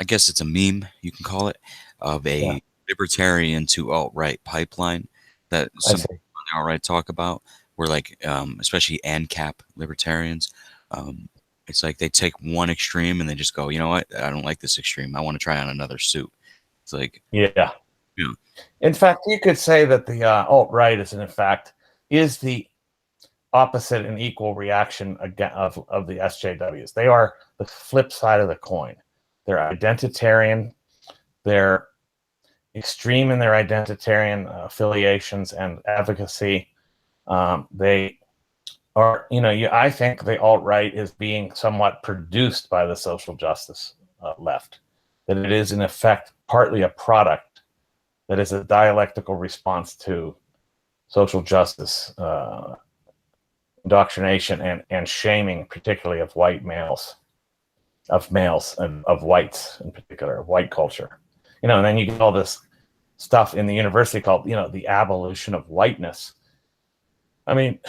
guess it's a meme, you can call it, of a libertarian to alt-right pipeline that some people on the alt-right talk about, where like, especially ANCAP libertarians, it's like they take one extreme and they just go, you know what, I don't like this extreme. I want to try on another suit. It's like, yeah. you know, In fact, you could say that the alt-right is the opposite and equal reaction of the SJWs. They are the flip side of the coin. They're identitarian. They're extreme in their identitarian affiliations and advocacy. They are, I think the alt-right is being somewhat produced by the social justice left. That it is, in effect, partly a product that is a dialectical response to social justice indoctrination and shaming, particularly of white males, and of whites in particular, white culture. And then you get all this stuff in the university called, the abolition of whiteness. I mean,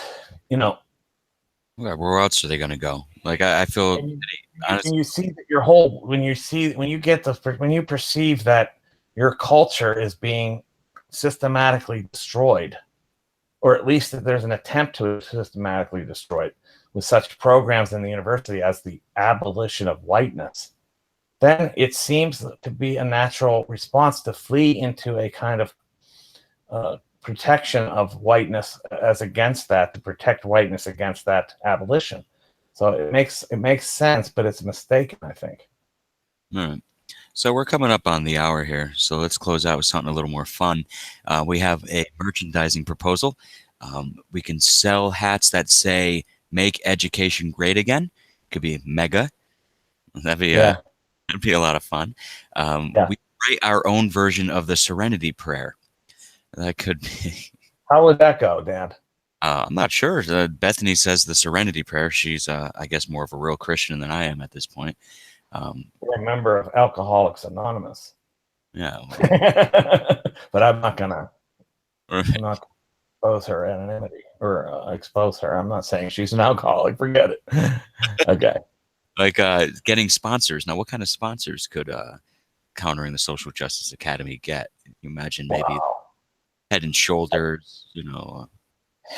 where else are they going to go? Like, I feel honestly, you see that when you perceive that your culture is being systematically destroyed, or at least that there's an attempt to systematically destroy it with such programs in the university as the abolition of whiteness, then it seems to be a natural response to flee into a kind of protection of whiteness as against that, to protect whiteness against that abolition. So it makes sense, but it's mistaken, I think. all right. So we're coming up on the hour here, so let's close out with something a little more fun. We have a merchandising proposal. We can sell hats that say "Make Education Great Again." Could be mega. That'd be a lot of fun. We write our own version of the Serenity Prayer. That could be. How would that go, Dan? I'm not sure. Bethany says the Serenity Prayer. She's, I guess, more of a real Christian than I am at this point. We're a member of Alcoholics Anonymous. Yeah. But I'm not gonna expose her anonymity or expose her. I'm not saying she's an alcoholic. Forget it. Okay. Like getting sponsors. Now, what kind of sponsors could Countering the Social Justice Academy get? Can you imagine maybe Wow. Head and Shoulders,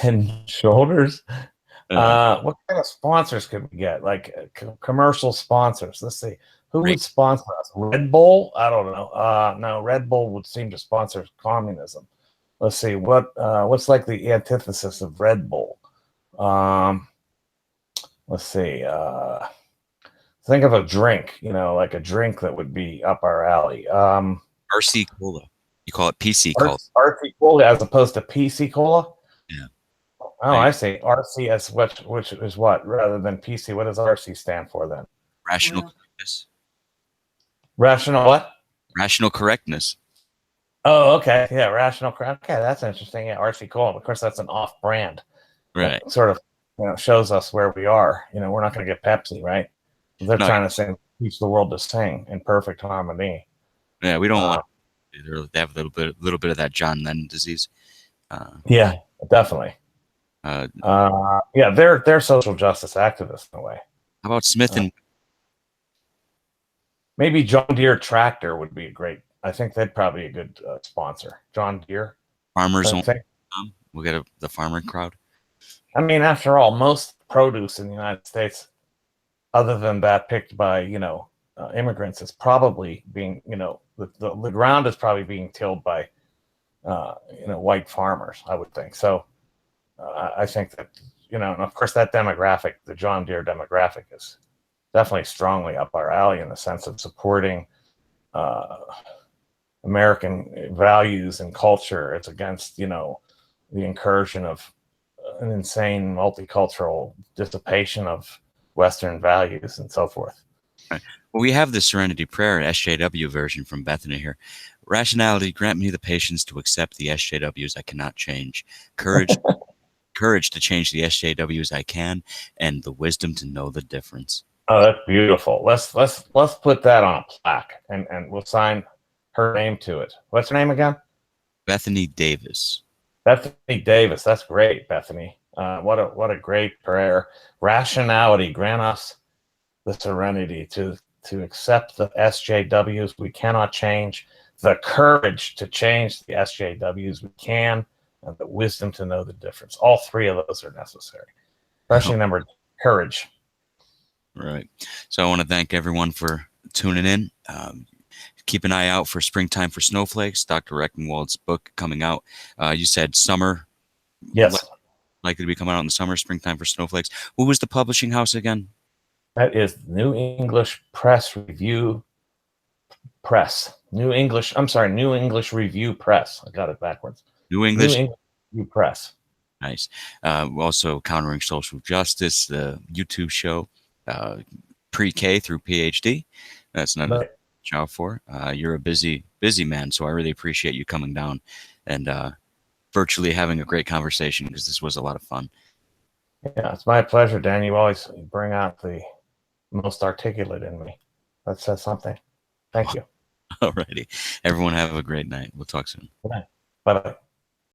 And shoulders. uh, What kind of sponsors could we get? Like commercial sponsors. Let's see. Who great would sponsor us? Red Bull? I don't know. No, Red Bull would seem to sponsor communism. Let's see. What's like the antithesis of Red Bull? Um, let's see. Think of a drink, like a drink that would be up our alley. RC Cola. You call it PC Cola. RC Cola as opposed to PC Cola? Yeah. Oh, I see. RCS, which is what rather than PC? What does RC stand for then? Rational correctness. Rational what? Rational correctness. Oh, okay. Yeah, rational. Okay, that's interesting. Yeah, RC Cola. Of course, that's an off-brand. Right. That sort of shows us where we are. We're not going to get Pepsi, right? They're No, trying to sing, teach the world to sing in perfect harmony. yeah, we don't want. They have a little bit of that John Lennon disease. Yeah, definitely. Yeah, they're social justice activists in a way. How about Smith and maybe John Deere Tractor would be a great. I think they'd probably be a good sponsor. John Deere. Farmers? I think. We'll get the farmer crowd. I mean, after all, most produce in the United States, other than that picked by immigrants, is probably being the ground is probably being tilled by white farmers. I would think so. I think that and of course that demographic, the John Deere demographic, is definitely strongly up our alley in the sense of supporting American values and culture. It's against the incursion of an insane multicultural dissipation of Western values and so forth. Right. Well, we have the Serenity Prayer SJW version from Bethany here. Rationality, grant me the patience to accept the SJWs I cannot change. Courage to change the SJWs I can, and the wisdom to know the difference. Oh, that's beautiful. Let's put that on a plaque and we'll sign her name to it. What's her name again? Bethany Davis. Bethany Davis. That's great, Bethany. What a great prayer. Rationality, grant us the serenity to accept the SJWs we cannot change, the courage to change the SJWs we can, and the wisdom to know the difference. All three of those are necessary, especially number courage. Right. So I want to thank everyone for tuning in. Keep an eye out for Springtime for Snowflakes, Dr. Rectenwald's book coming out. You said summer. Yes. Likely to be coming out in the summer, Springtime for Snowflakes. Who was the publishing house again? That is New English Press Review Press. New English Review Press. I got it backwards. New English Review Press. Nice. Also, Countering Social Justice, the YouTube show, pre-K through PhD. That's another show for. You're a busy man, so I really appreciate you coming down and virtually having a great conversation, because this was a lot of fun. Yeah, it's my pleasure, Dan. You always bring out the most articulate in me. That says something. Thank you. Alrighty. Everyone have a great night. We'll talk soon. Bye-bye.